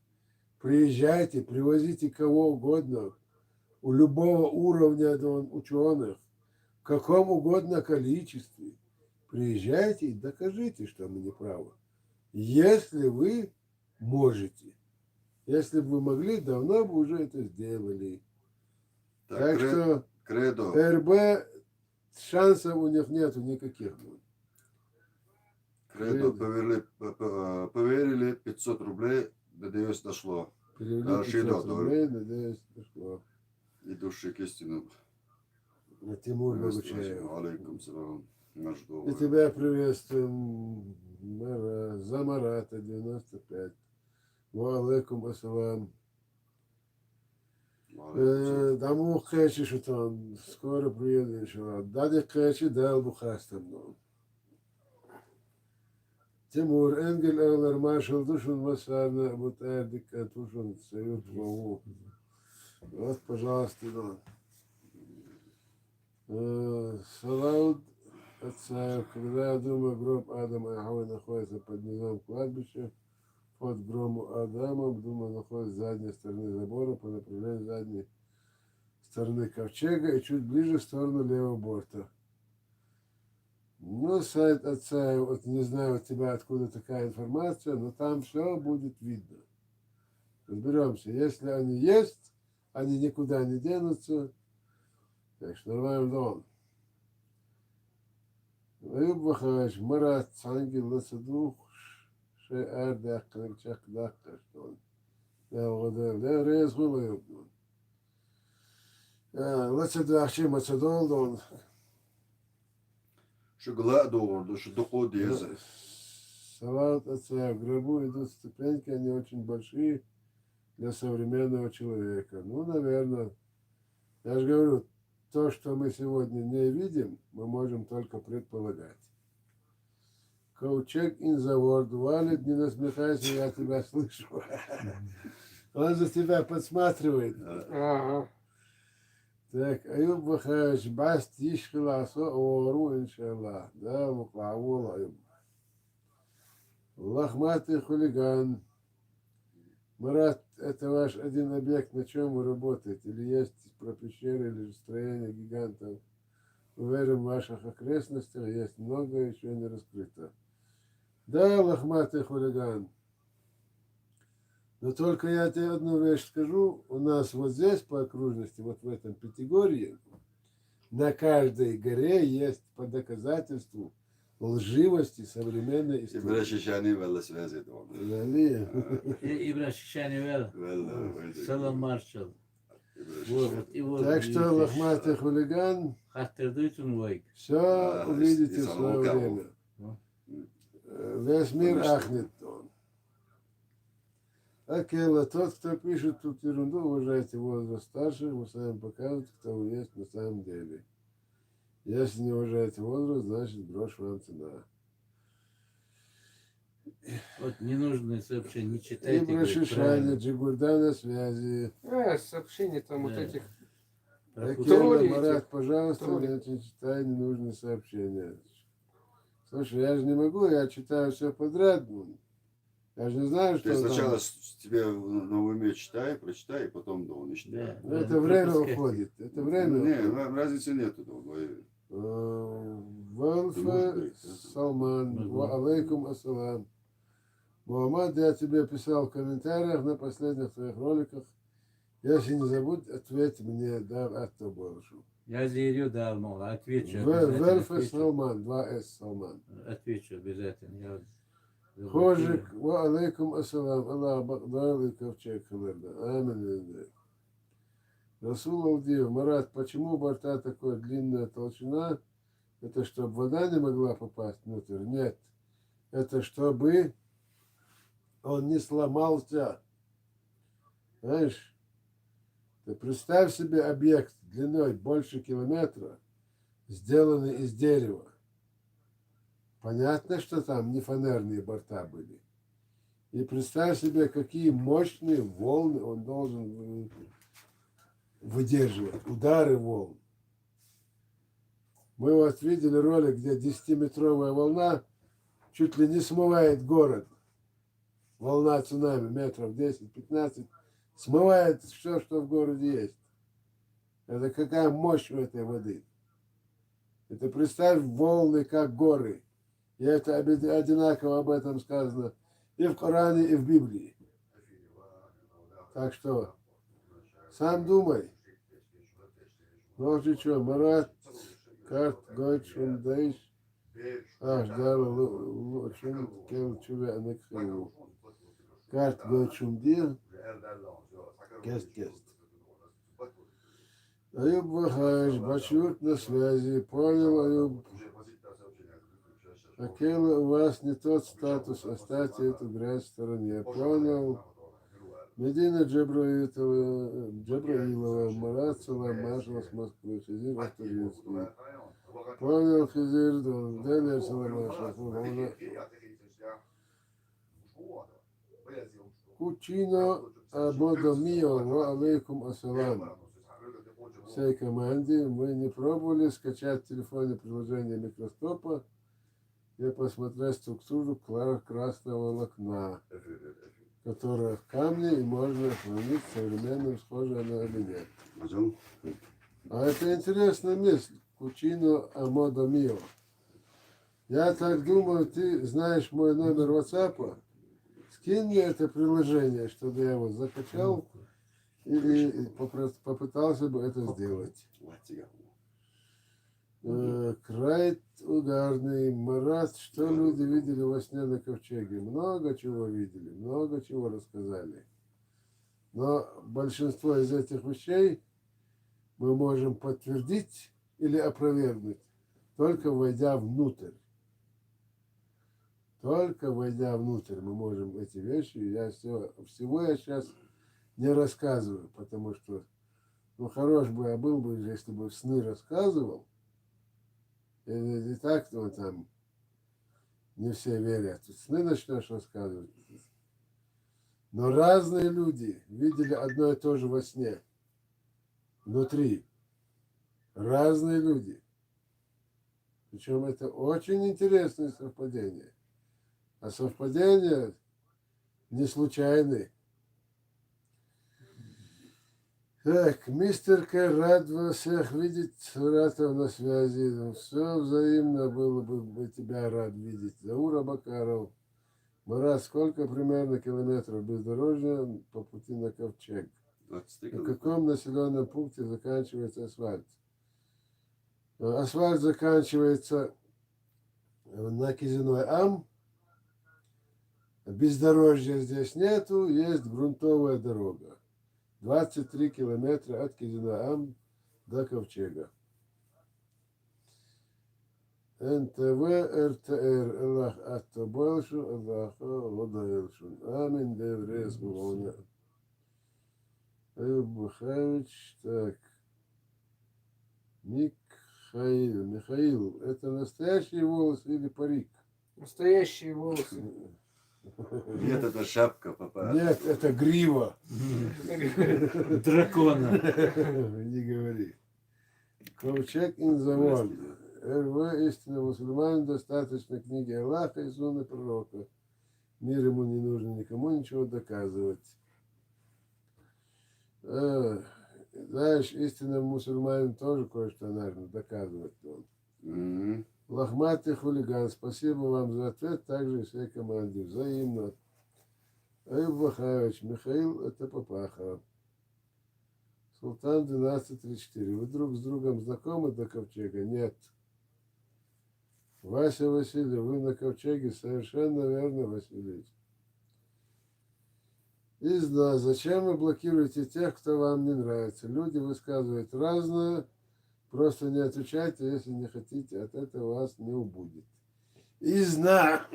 Приезжайте, привозите кого угодно, у любого уровня ученых, в каком угодно количестве. Приезжайте и докажите, что мы не правы. Если вы можете. Если бы вы могли, давно бы уже это сделали. Так что Кредо. РБ шансов у них нету никаких. Кредо поверили 500 рублей, надеюсь, дошло. Перевели Да, 500 Шидо, рублей, надеюсь, дошло. Идущий к истину. На Тимур Богучаев. Алейкум салам. Наш И доллар. тебя приветствуем, за Марата 95. Ва алейкум ассалам. Даму Кэчи, что там, скоро приеду еще. Дади Кэчи, дал Бухастам. Тимур, Энгель, Эллар, Маршал, Душин, Масарна, Бутардик, Тушин, Союз, Маву. Вот, пожалуйста, Салауд, отца, когда я думаю, гроб Адама и Хавы находится под низом кладбища, под гробом Адама, думаю, находится с задней стороны забора по направлению задней стороны ковчега и чуть ближе в сторону левого борта. Ну, сайт отца, вот не знаю от тебя, откуда такая информация, но там все будет видно. Разберемся. Если они есть, они никуда не денутся. Так что нормально дом. Аюб Вахач, Марат, Цангил, Ласадух, Шеар, Дахкан, Чак, Дахка, что он. Я угадал. Я рез Аюб. Ласадух, Ши, Мацадол, он. Шагла доллар, что доход есть. Салат отца. В гробу идут ступеньки, они очень большие для современного человека. Ну, наверное. Я же говорю, то, что мы сегодня не видим, мы можем только предполагать. Ковчег in the world. Валид, не насмехайся, я тебя слышу. Он за тебя подсматривает. Ага. Так, Аюб Бахаевич, баст ишхиласо ору, иншаллах. Да, муклавул Аюб. Лохматый хулиган. Марат, это ваш один объект, на чем вы работаете? Или есть про пещеры, или строение гигантов? Уверен, в ваших окрестностях есть много еще не раскрыто. Да, лохматый хулиган. Но только я тебе одну вещь скажу. У нас вот здесь по окружности, вот в этом Пятигорье, на каждой горе есть по доказательству лживости современной истории. Ibra Shishani valla связи дома. Дали. Ибра Шишани Вел. Valla. Салам Маршал. Вот, и вот, Так что, видите, лохматый хулиган, хаттырдыйтын лайк. все увидите в из свое Алукова. время. Ну. Весь мир Конечно. ахнет он. Акела, тот, кто пишет тут ерунду, уважайте возраст старших, мы сами показывать, кто вы есть на самом деле. Если не уважаете возраст, значит брошь вам цена. Вот ненужные сообщения не И читайте, говорит, Брошишане, правильно. Джигурда на связи. Сообщения там вот Да. этих. Акела, Тролли Марат, эти. пожалуйста, Тролли. не читай ненужные сообщения. Слушай, я же не могу, я читаю все подряд. Я же не знаю, что Ты там. сначала тебе на уме читай, прочитай, и потом дома читай. Да. Ну, это время пропускайте. уходит. Это время Не, уходит. разницы нету. Валфа говорить, да? Салман, Могу. ва алейкум ассалам. Мухаммад, я тебе писал в комментариях на последних твоих роликах. Если не забудь, ответь мне, да, это больше. Я зерю дал, мол, отвечу обязательно. Валфа Отвечу, Салман, 2С Салман. отвечу обязательно. Я вот Хожик, ва алейкум ассалам. Аллах бакдал и ковчег хамерда. Амин. Расул Алдиев, Марат, почему у борта такая длинная толщина? Это чтобы вода не могла попасть внутрь? Нет. Это чтобы он не сломался. Знаешь, ты представь себе объект длиной больше километра, сделанный из дерева. Понятно, что там не фанерные борта были. И представь себе, какие мощные волны он должен выдерживать, удары волн. Мы вот видели ролик, где 10-метровая волна чуть ли не смывает город. Волна цунами метров 10-15 смывает все, что в городе есть. Это какая мощь у этой воды. Это представь волны, как горы. И это одинаково об этом сказано и в Коране, и в Библии. Так что сам думай. Ну что, Марат, карт, гойчун, даиш, аж дала лучун, кел чуве анекхилу. Карт, гойчун, дир, кест. Аюб Вахаеш, Бачут на связи, понял, Аюб. Акела, у вас не тот статус, оставьте эту грязь в стороне. Понял. Медина Джабраилова, Марат Салам, Маша с Москвы, Хизир Автовинский. Понял, Хизир, Далее Саламаша. Кучино Абодомио, ва алейкум ассалам. Всей команде мы не пробовали скачать в телефоне приложение микроскопа и посмотреть структуру красного волокна, которое в камне и можно хранить современным, схоже она или нет. А это интересная мысль. Кучино Амодо Мио. Я так думаю, ты знаешь мой номер WhatsApp. Скинь мне это приложение, чтобы я его закачал и попытался бы это сделать. Крайт угарный. Марат, что люди видели во сне на ковчеге? Много чего видели, много чего рассказали. Но большинство из этих вещей мы можем подтвердить или опровергнуть, только войдя внутрь. Только войдя внутрь мы можем эти вещи. Всего я сейчас не рассказываю, потому что хорош бы я был бы, если бы в сны рассказывал. И так там не все верят. Сны начнешь рассказывать. Но разные люди видели одно и то же во сне. Внутри. Разные люди. Причем это очень интересное совпадение. А совпадения не случайны. Так, мистер К. рад вас всех видеть. Суратов на связи. Все взаимно было бы тебя рад видеть. Заура Бакаров. Марат, сколько примерно километров бездорожья по пути на ковчег? В каком населенном пункте заканчивается асфальт? Асфальт заканчивается на Кизиной Ам. Бездорожья здесь нету, есть грунтовая дорога. 23 километра от Кизинаам до ковчега. НТВ, РТР, Аллах Аттобалшу, Аллах Лодаэлшун. Амин, Деврез, Гулоня. Бухавич, так. Михаил, это настоящий волос или парик? Настоящие волосы. Нет, это шапка, папа. Нет, это грива. Дракона. Не говори. Ковчег in the world. РВ истинно мусульман, достаточно книги Аллаха и сунны пророка. Мир ему не нужно никому ничего доказывать. Знаешь, истинным мусульманам тоже кое-что, наверное, доказывать. Мгм. Лохматый хулиган, спасибо вам за ответ, также и всей команде. Взаимно. Аюб Бахаевич, Михаил, это папаха. Султан 1234. Вы друг с другом знакомы до ковчега? Нет. Вася Васильев, вы на ковчеге? Совершенно верно, Василий. Изна, зачем вы блокируете тех, кто вам не нравится? Люди высказывают разное. Просто не отвечайте, если не хотите, от этого вас не убудет. Изна.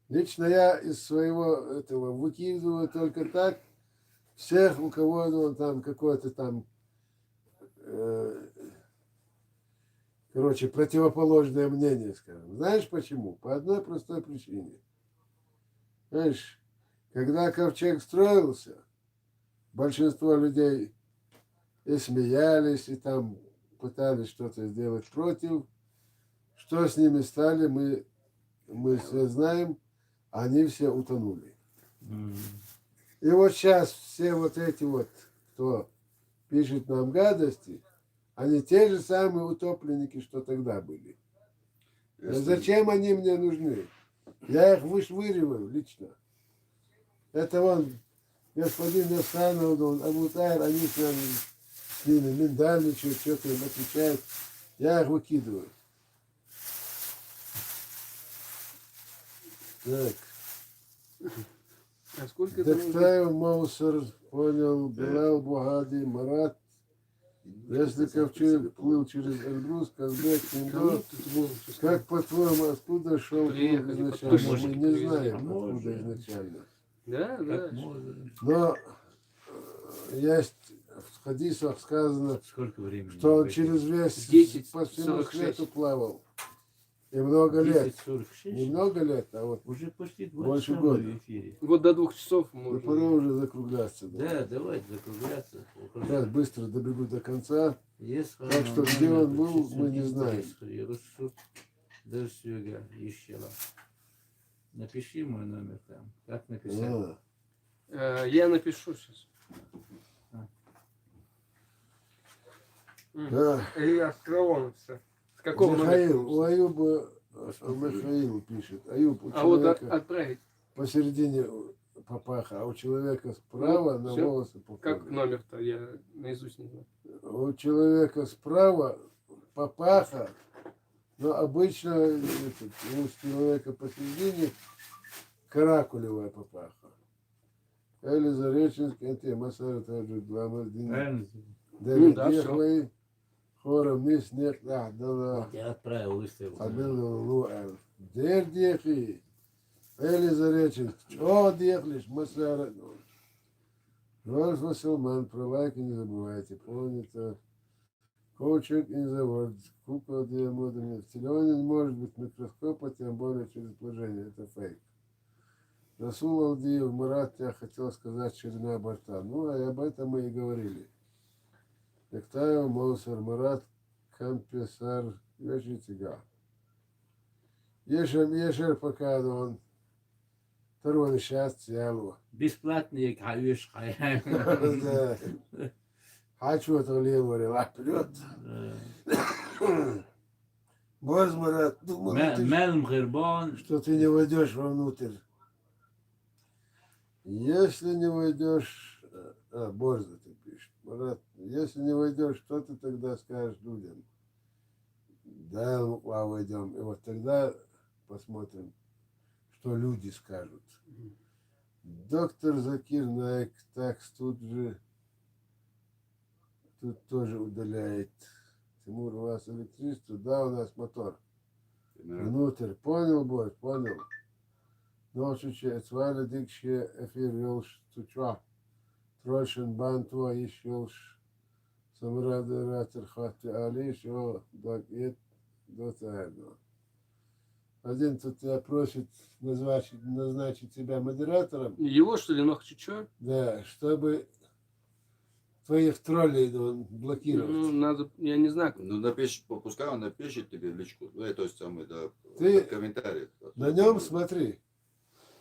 Лично я из своего этого выкидываю только так всех, у кого ну, там какое-то там, короче, противоположное мнение, скажем. Знаешь почему? По одной простой причине. Знаешь, когда ковчег строился, большинство людей и смеялись, и там пытались что-то сделать против. Что с ними стали, мы все знаем, они все утонули. И вот сейчас все вот эти вот, кто пишет нам гадости, они те же самые утопленники, что тогда были. Но зачем они мне нужны? Я их вышвыриваю лично. Это вон господин Настанов, он Абутайр, они с ними миндальничают, что-то им отвечают. Я их выкидываю. Так. А сколько это нужно? Дектаев, Маусер, понял, Белал, Бугади, Марат. Если ковчег плыл через Эльбрус, Казбек, Индор, как по-твоему, откуда шел плуг Приехали, изначально? потом Мы не привезли. знаем, Может. откуда изначально. Да, да. Но есть в хадисах сказано, Сколько времени? что он через весь 10, по всему 46. свету плавал. И много лет. 10:46? Не много лет, а вот Уже почти 20 Больше часов года. в эфире. Вот до 2 часов ну, можно. пора уже закругляться. Да, давайте закругляться. Сейчас быстро добегу до конца. Есть Так что где он был, мы не знаем. Напиши мой номер там. Как написать? Я напишу сейчас. Да. Или Островонца. С какого Михаил, у номера? Аюба Михаил пишет. Аюб, у А вот человека отправить. посередине папаха, а у человека справа Ну, на всё. волосы Как похоже. номер-то? Я наизусть не знаю. У человека справа папаха, но обычно у человека посередине каракулевая папаха. Или Зареченский, это Масара тоже Гламардин. Правильно? Давид да, всё. Ехвей, хором не снег, да, да. Я отправил выставку. Абил Дер дехи. Или Зареченский. О, дехлиш, Масара. Рольф Василман, про лайки не забывайте. Помните. Коучинг in the world. Кукла диамодами. В телефоне не может быть микроскопа, тем более через положение. Это фейк. Расул Алдиев, Марат, я хотел сказать ширина борта. Ну, а об этом мы и говорили. Нектаев, Моусер, Марат, Кампесар, Вешитига. Ешер показывал. Второй сейчас Ялу. Бесплатные каюш. Хочу это говорил, а вперед. Борз, Марат, думал, Мелм Гербан. что ты не войдешь вовнутрь. Если не войдешь, Борза ты пишет, Марат, если не войдешь, что ты тогда скажешь людям? Да, войдем. И вот тогда посмотрим, что люди скажут. Доктор Закир Найк, так тут же тут тоже удаляет. Тимур, у вас электричество? Да, у нас мотор. Внутрь. Понял, бой, понял. Ночью цвали дикшие эфир елш тучва. Тройшен бантуа иш елш. Самрады ратер хати алиш, о, так и до этого. Один тут тебя просит назначить тебя модератором. Его, что ли, Нохчичо? Да, чтобы твоих троллей он блокировать. Ну, надо, я не знаю. Ну, напиши, пускай он напишет тебе в личку. Ну, то есть самый, да, Ты в комментариях. На нем смотри.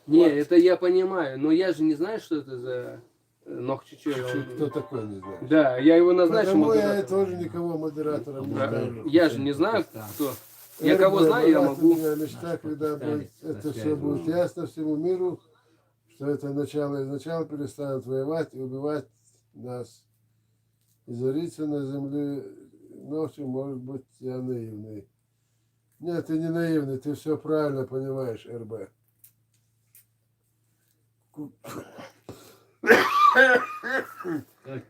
Не, Вот. это я понимаю, но я же не знаю, что это за Нохчичо. Кто такой, не знаю. Да, я его назначу Потому я модератором. тоже никого модератором не Да, ставлю. я же не знаю, кто. Я кого знаю, я могу. У меня мечта, когда будет, это все будет ясно всему миру, что это начало и начало перестанут воевать и убивать нас. И зариться на земле ночью, может быть, я наивный. Нет, ты не наивный, ты все правильно понимаешь, РБ. Так,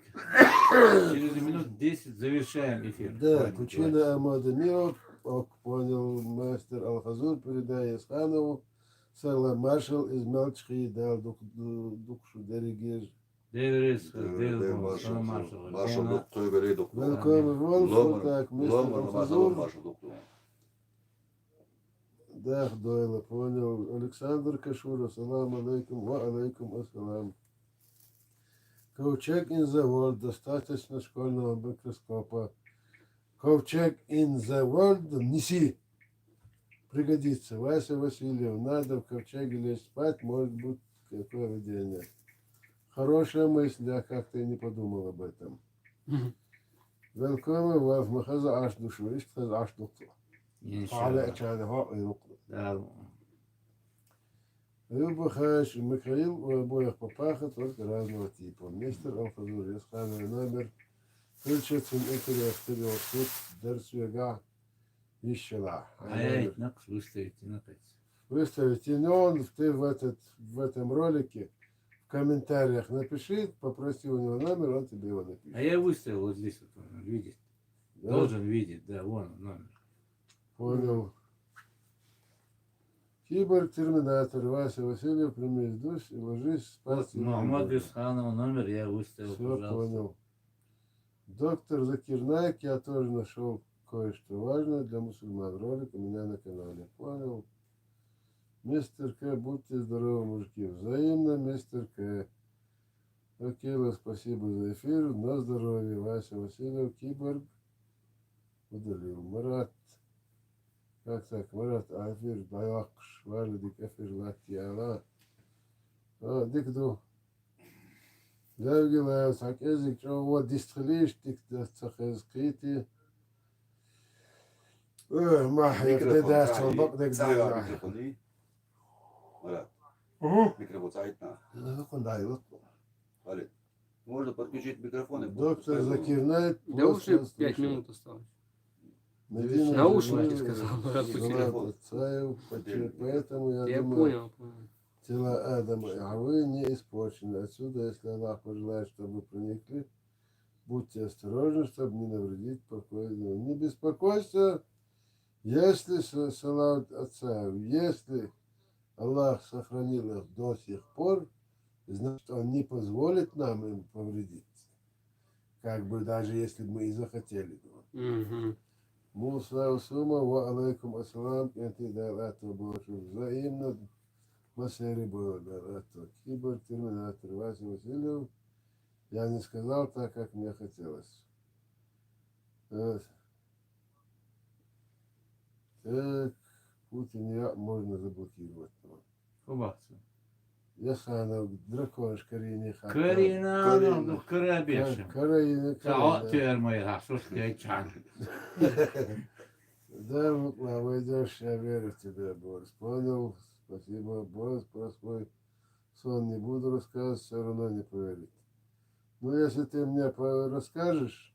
через минут 10 завершаем эфир. Да, Правильно, Кучина Амада Миров, понял мастер Алхазур, передай Исханову, Салам Маршал из Мелчхи, дал дукшу дерегеж. Деврис, Маршал. Маршал доктор бери доктор. Велком Волф, вот так, мистер Алхазур. Маршал доктор. Да, Дойла, понял. Александр Кашура, салам алейкум, ва алейкум ассалам. Ковчег in the world, достаточно школьного микроскопа. Ковчег in the world, неси. Пригодится. Вася Васильев, надо в ковчеге лечь спать, может быть, какое видение. Хорошая мысль, я как-то и не подумал об этом. Велком в Махаза аш душу, ишь аш душу. على أشانها ينقل. Люба Хаш, Михаил, у обоих папаха, только разного типа. Мистер Алхазур, Ясхановый номер. Включится эквилиастерио суд Дерсуега Ищела. Аять, накс выставите, наконец. Выставите, но он, ты в этом ролике в комментариях напиши, попроси у него номер, он тебе его напишет. А я выставил вот здесь, вот он видит. Да? Должен видеть, да, вон номер. Понял. Киборг-терминатор, Вася Васильев, прими душ и ложись спать. Вот Мухаммад Исханов номер я выставил, Все пожалуйста. понял. Доктор Закир Найк, я тоже нашел кое-что важное для мусульман. Ролик у меня на канале. Понял. Мистер К, будьте здоровы, мужики. Взаимно, мистер К. Окей, спасибо за эфир. На здоровье. Вася Васильев, Киборг. Удалил. Марат. Как так? Марат, афир, дайакш, валидик, афир, лати, ала. Дикду. Левгила, так язык, что вот дистрелиш, дик, цахез крити. Махер, ты дашь, толбак, дик, дик, Микрофон сайтна. дик. Да, вот. Валид. Можно подключить микрофон и Доктор Закир Найк. Да уже 5 минут осталось. Наушники, сказал Марат Путин. Поэтому я Я думаю, понял. тела Адама и Авы не испорчены. Отсюда, если Аллах пожелает, чтобы проникли, будьте осторожны, чтобы не навредить покою. Не беспокойся, если салам отца, если Аллах сохранил их до сих пор, значит, Он не позволит нам им повредить. Как бы даже если бы мы и захотели. Угу. Муса Усума, ва алейкум ассалам, это да, это было взаимно. Масери было, да, это Киборг, терминатор, Вася Васильев. Я не сказал так, как мне хотелось. Вот. Так, Путин я можно заблокировать. Кубаксы. Яханов, дракон, Карине, Карина, ну, Карабеша. Карина, Саат термой, а что ж ты чан? Да, Мукла, войдешь, я верю в тебя, Борис. Понял? Спасибо, Борис, про свой сон не буду рассказывать, все равно не поверит. Но если ты мне расскажешь,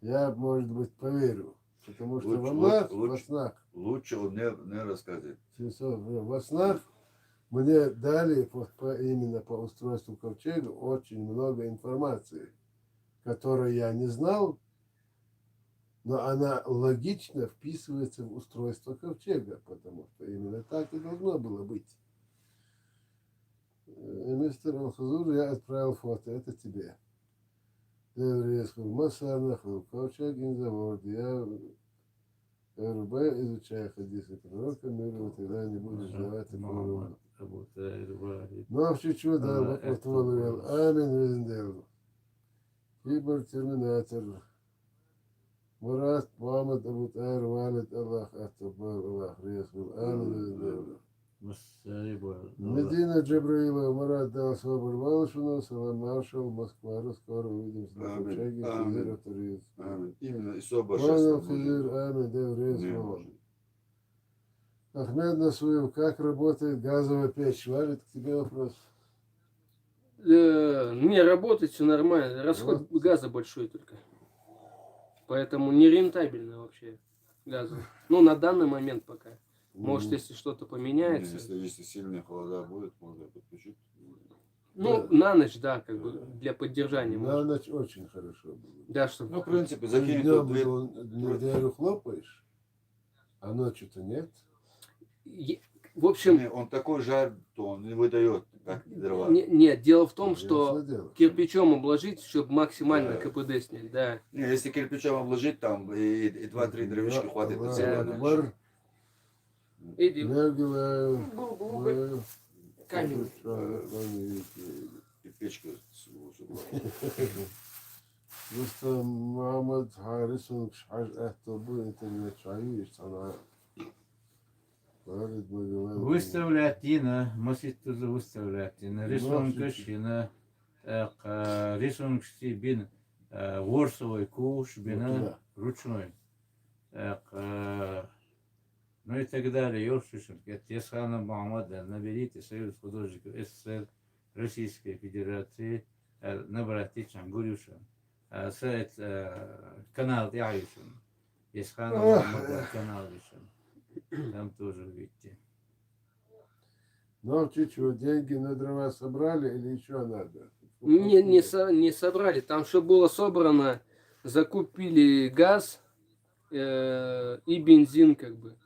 я, может быть, поверю. Потому что во снах, Лучше он не рассказывает. во снах мне дали именно по устройству ковчега очень много информации, которую я не знал, но она логично вписывается в устройство ковчега, потому что именно так и должно было быть. Мистер Алхазур, я отправил фото, это тебе. Еврейскую Масарнаху, ковчег инзавод. Я РБ изучаю хадисы пророка, мир вот тогда не будешь давать такого. Но в чуть-чуть, да, вот Амин Виндел. Кибер Терминатор. Мурат Мухаммад Абу Тайр Валид Аллах Аттабар Аллах Резкул Амин Виндел. Медина Джабраила, Мурат дал Собор Валшину, Салам Маршал, Москва, скоро увидимся на ковчеге, Хизир Атуриз. Именно и Собор Понял, сейчас. Хизир, Амин, Дев Не Резкул. может. Ахмед Насуев, как работает газовая печь? Валит, к тебе вопрос. Не, работает все нормально. Расход газа большой только. Поэтому нерентабельно вообще газу. Ну, на данный момент пока. Может, если что-то поменяется. Если сильные холода будет, можно подключить. Ну, на ночь, да, как бы для поддержания. На может. ночь очень хорошо было. Да, чтобы... Ну, в принципе, Днем закинуть неделю хлопаешь, а ночью-то нет. В общем, он такой жар, то он не выдает, как дрова. нет, дело в том, Ясно что дело. кирпичом обложить, чтобы максимально Да. КПД снять, да. Не, если кирпичом обложить, там и 2-3 дровишки хватит на целую ночь. Бар, Иди, лягиваю, был камень. И печка с угла. Просто Мухаммад Харис, он шаж был интернет шаги, она. Выставлятина, маситузу выставлятина, рисункашина, рисункшти бин ворсовый куш, бина ручной. Ну и так далее. Ёршишин, Ясхана Мухаммада, наберите Союз художников СССР Российской Федерации, набрать Чангурюшин, сайт канал Яюшин, Ясхана Мухаммада, канал Яюшин. Там тоже увидите. Ну, чуть-чуть, деньги на дрова собрали или еще надо? Не собрали. Там что было собрано, закупили газ и бензин, как бы.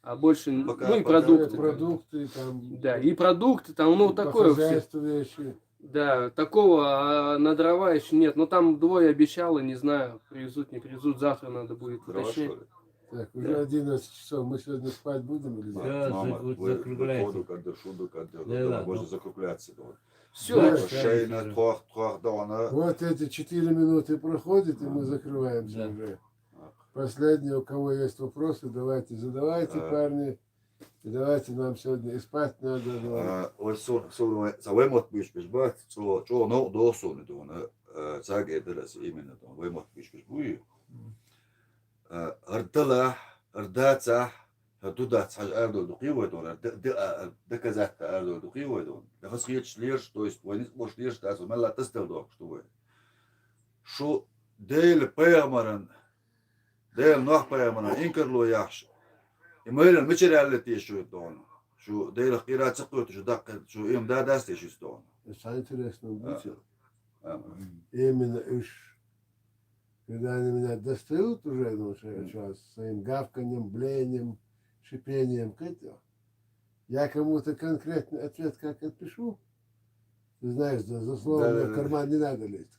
А больше, Пока- ну и пока продукты. Продукты там. Да, и продукты там, ну по такое все. хозяйству вещи. Да, такого на дрова еще нет. Но там двое обещало, не знаю, привезут, не привезут, завтра надо будет Дрова, уточнять. что ли? Так, уже 11 часов. Мы сегодня спать будем или нет? Да, Мама, закругляйте. воду, когда шуду, когда Да, можно ну. закругляться. Все, Да. Шейна, трох, дона. Вот эти 4 минуты проходят, и мы закрываемся Да. уже. Последние, у кого есть вопросы, давайте задавайте, парни. И давайте нам сегодня и спать надо. Но... Võimot püspis bāt, so no dosuni tuona sage edeläsi imene tuon võimot püspis pui. Ardala, ardatsa, tudat саж ардоду қиуай туон, доказать ардоду қиуай туон. Дахас хич лирш, то есть войнис может лирш, да, so мелла тестел док, что вы. Шо дейл пеямаран, дейл нах пеямаран, инкерло яхш. И мы говорим, мы теряли те, что это он. Что дейл хират цикут, что дак, что им да даст еще что он. Это интересно будет. Именно уж, когда они меня достают уже, ну, сейчас, своим гавканьем, блеянием, шипением, я кому-то конкретный ответ как отпишу. Ты знаешь, за словом в карман не надо лезть.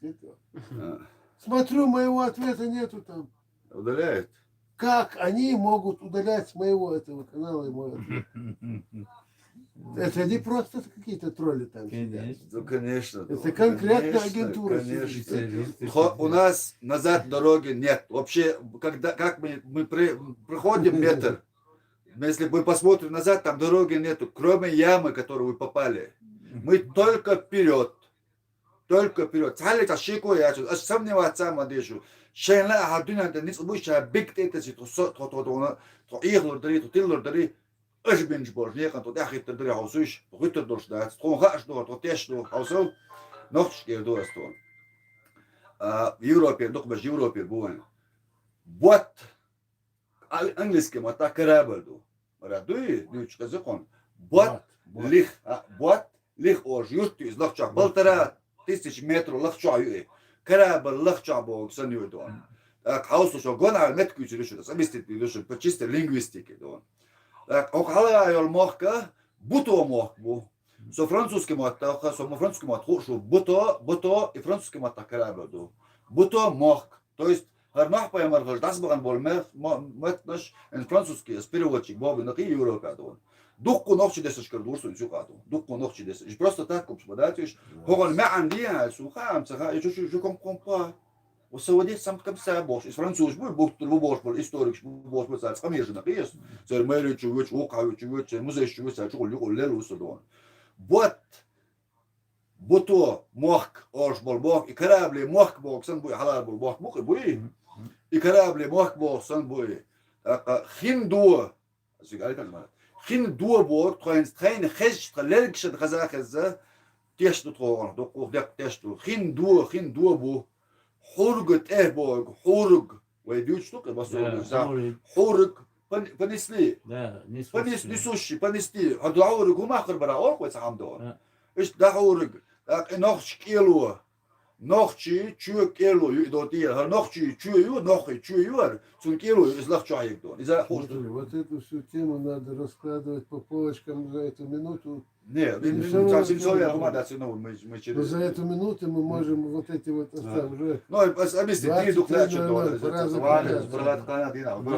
Смотрю, моего ответа нету там. Удаляет. Как они могут удалять с моего этого канала и мой ответ? Это не просто какие-то тролли там сидят. Ну, конечно. Это конкретная конечно, агентура. Конечно. У нас назад дороги нет. Вообще, как мы проходим метр, если мы посмотрим назад, там дороги нету, кроме ямы, в которую вы попали. Мы только вперед. Только вперед. Салик ашико я чу. Аж сомневаться мадешу. Шейна хадуна да ниц буша биг тета си то иглор дари, то тиллор дари. Аж бинж бор. Не kan то дахит дари хаусуш. Рутер дош да. То хаш до, то теш до хаусу. Нохш гер до астон. В Европе, докбаш Европе буен. Вот английский мата корабль. Радуй, нючка закон. Вот лих ож юрти из лахчак. 1500 метров лахчаю. корабль легче бог саню дон. Так хаусу что гона мет күчүрүшү, самистит билүшү, по чистой лингвистике дон. Так окала айол мохка, буто мох бу. Со французский мот, со французский мот, что буто и французский мот корабль до. Буто мох, то есть Харнах поймал, das был бол метнаш, en французский, с переводчик, бобы на Европе дон. Духку ночи десочка дурсу сюкаду. Духку ночи десоч. И просто так купш податишь. Хогон ме андия сухам, цаха, и je comprends pas. У Сауди сам comme ça бош. Из француз был, был бош, был историк, бош, был царь, хамежа на пиес. Царь мэри чувыч, укавы чувыч, музей чувыч, царь чугол люгол лелу судон. Вот буто мох ош бол бог и корабли мох бог сан буй халал был бог мох и буй. И корабли мох бог сан буй. Хинду. Сигали как мать. Хин дуобор, троин хеж, лелгш, хазахеза, тешто троган, докур дек тешто. Хин дуобо, хоргет эборг, хорг, вайдют штука, хорг, понесли. Да, Несущий, понесли. А даург умахар бара, орквец амдор. Иш даург, нохч кило. Нохчи, чу кило, до тия, нохчи, чую, нохи, чую, цун кило, из лахчаек дон. Вот эту всю тему надо раскладывать по полочкам за эту минуту. Нет, Но за эту минуту мы можем вот эти вот уже. Ну, объясни, ты дух начал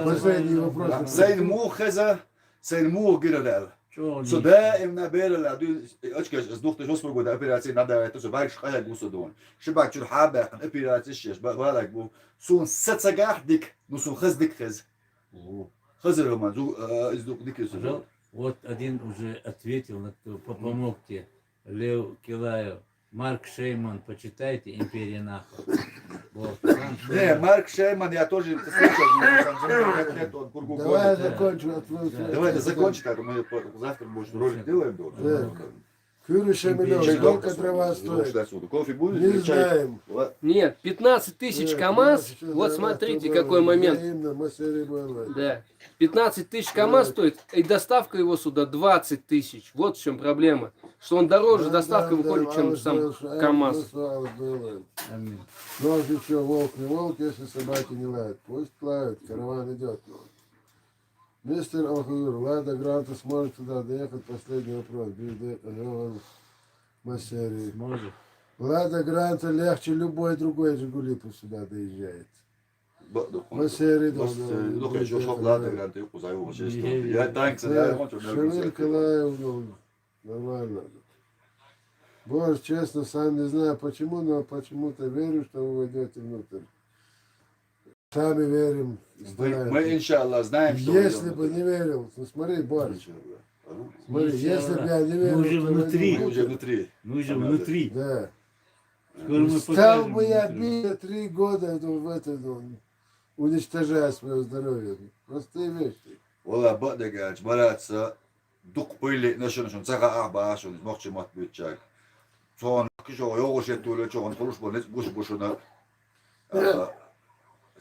Последний вопрос. Sein Mur generell. So da im Nabel, du, ich durch die Hospital der Operation nada, das so weit schreiben muss du. Schbak schon haben, Operation ist, بالك بو. So сацагах ну so хздик хз. Хзер man, so ist дух дик ist. Вот один уже ответил, на кто помог тебе. Лев Килаев. Марк Шейман, почитайте «Империя нахуй». Вот, Не, Марк Шейман, я тоже слышал, Давай закончим. Давай закончим, так мы завтра больше ролик делаем. Кюрыша миллион, сколько дрова стоит? Кофе будет? Не знаем. Нет, 15 тысяч КАМАЗ. Вот смотрите, какой момент. Да. 15 тысяч КАМАЗ стоит, и доставка его сюда 20 тысяч. Вот в чем проблема. Что он дороже, доставка выходит, чем сам КАМАЗ. Аминь. Ну, а что, волк не волк, если собаки не лают. Пусть лают, караван идет. Мистер Алхазур, Лада Гранта сможет туда доехать? Последний вопрос. Леван Массерии. Сможет. Лада Гранта легче любой другой Жигули сюда доезжает. Массерии, Nog eens, Jos later gaan het ook zijn, jongens. Ja, dankzij. Шамиль Калаев, нормально. Боже, честно, сам не знаю почему, но почему-то верю, что вы войдете внутрь. Сами верим. Мы, иншаллах, знаем, что... Если бы не верил, ну смотри, Борис, смотри, если бы я не верил, Мы уже что внутри. Мы уже внутри. Мы уже внутри. Да. Скоро мы Стал покажем бы я внутри. бить 3 года в это, уничтожая свое здоровье. Простые вещи. والله بقدر مرات دق بيلي نشون تسقى أربعة شون مخشي مات بيتشاك شون كشوا يوغش يتولى شون خلوش بنت بوش بوشنا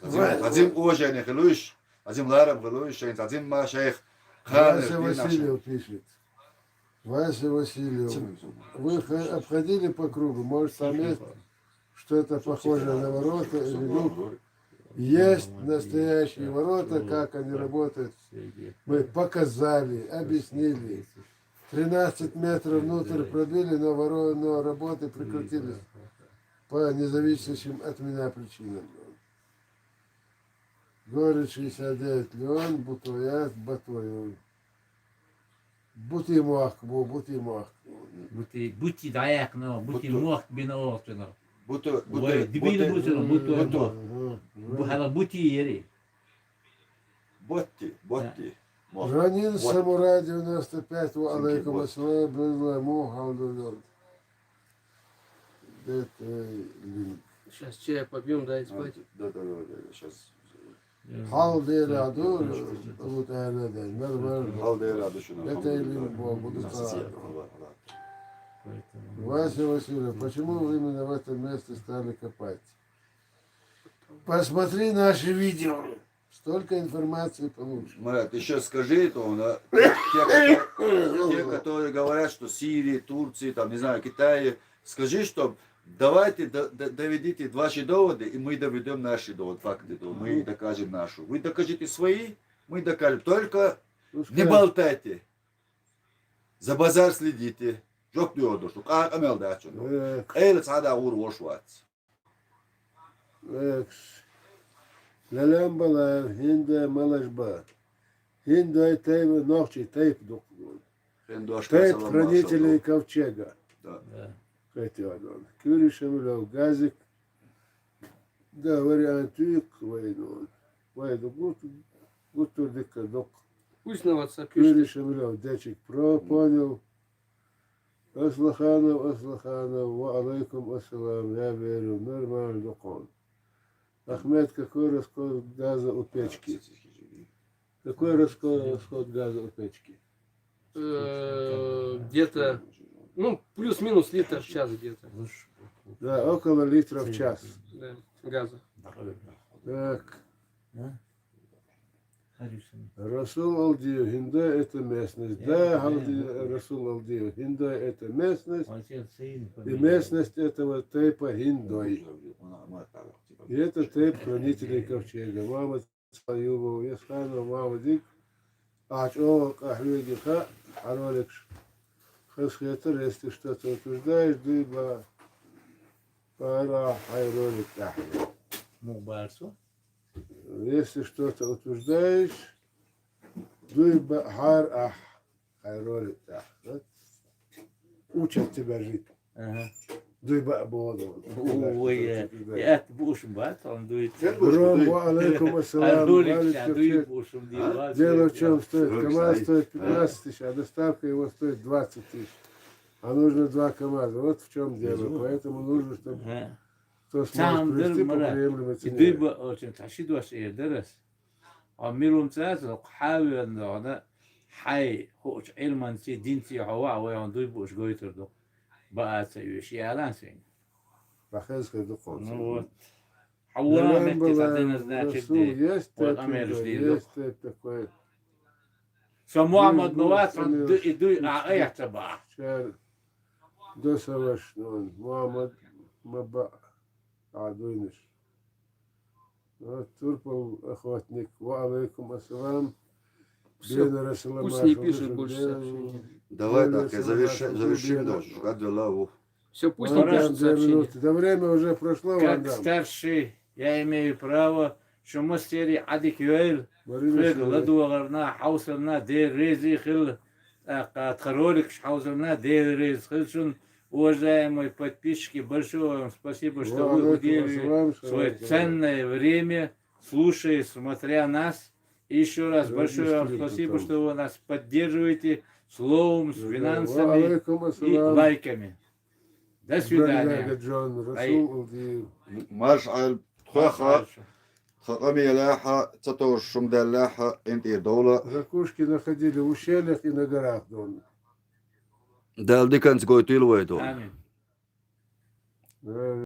عزيم أوجاني خلوش عزيم لارب خلوش شين عزيم ما شيخ Вася Васильев пишет. Вася Васильев, вы обходили по кругу, может там есть что-то похожее на ворота или люк? Есть настоящие ворота, как они работают. Мы показали, объяснили. 13 метров внутрь пробили, но работы прекратились по независящим от меня причинам. Город 69, Леон, Бутуя, Батуев. Бутимох, Бутимох. Будьте даяк, но будьте мох биноортено. بوتو Дибина бутено, буту. Бухала бути ери. بوتي Ранин Самурай 95, алейкум ассалам, было мухалдулон. Это линк. Сейчас чай попьем, дай спать. Да, сейчас. Халдер Адур, вот это, нормально. Халдера душина. Это линк буду Вася Васильев, почему вы именно в этом месте стали копать? Посмотри наши видео. Столько информации получишь. Марат, еще скажи, то те, которые говорят, что Сирии, Турции, там, не знаю, Китае, скажи, что Давайте доведите ваши доводы, и мы доведем наши доводы, факты. Мы докажем нашу. Вы докажете свои, мы докажем. Только не болтайте. За базар следите. Жоқ diyordu. Amel de açın. Eyle sada uğur boş var. Lalambalar, hindi malajba. Hindi teybe nokçi teyp doktor. Тейп хранителей ковчега. Да. Хотел. Кюришемлев, газик. Да, вариантик, войну. Войну, гутур дикадок. Пусть на WhatsApp пишет. Кюришемлев, дечик про, понял. Аслаханов, ва алейкум ассалам, я верю, нормально докон. Ахмед, какой расход газа у печки? Какой расход газа у печки? Где-то, ну, плюс-минус литр в час где-то. Да, около литра в час. Да, газа. Так. Расул Алдиев, Хиндай это местность. Да, Расул Алдиев, Хиндай это местность. И местность этого тейпа Хиндой. И это тейп хранителей ковчега. Мама Саюбов, Ясханов, Мама Дик. Ачо, Ахвегиха, Аролекш. Хасхетер, если что-то утверждаешь, дыба пара айролик ахве. Если что-то утверждаешь, дыба хар ах айролик ах. Учат тебя жить. Дыба абоду. يا بوشم بات он дует. Гром, ва алейкум ассалам. дует бушем Дело в чем стоит. КамАЗ стоит 15 тысяч, а доставка его стоит 20 тысяч. А нужно 2 КамАЗа. Вот в чем дело. Поэтому нужно, чтобы кто сможет привезти по приемлемой цене. يدوب очень تحشيد واش درس. عميلهم تاز حاول أن حي هوش علما سي دينتي هوا ويان دوي بوش قويتر دو بقى سيوشي علان سين. Бахайс Хайдукон. Ну вот. Хауа метти садина значит Есть есть такой. Со Мухаммад Нуас он идуй аят таба. Досаваш, Мухаммад Маба Адуйниш. Турпал охотник. Ва алейкум ассалам. Все, пусть не пишет больше сообщений. Давай так, завершим дальше. Гадалаву. Все, пусть не пишет сообщения. Да время уже прошло. Как старший, я имею право, что мы стери адик юэль, ладуагарна, хаусарна, дер рези хил, тхаролик хаусарна, дер рез хилшун. Уважаемые подписчики, большое вам спасибо, что вы уделили свое ценное время, слушая, смотря нас. И еще раз большое вам спасибо, что вы нас поддерживаете словом, с финансами и лайками. До свидания. Марш аль тхаха хаками ляха цатор шумдаляха энтир дола. Ракушки находили в ущельях и на горах. Дал диканс гой тилвайдо. Аминь.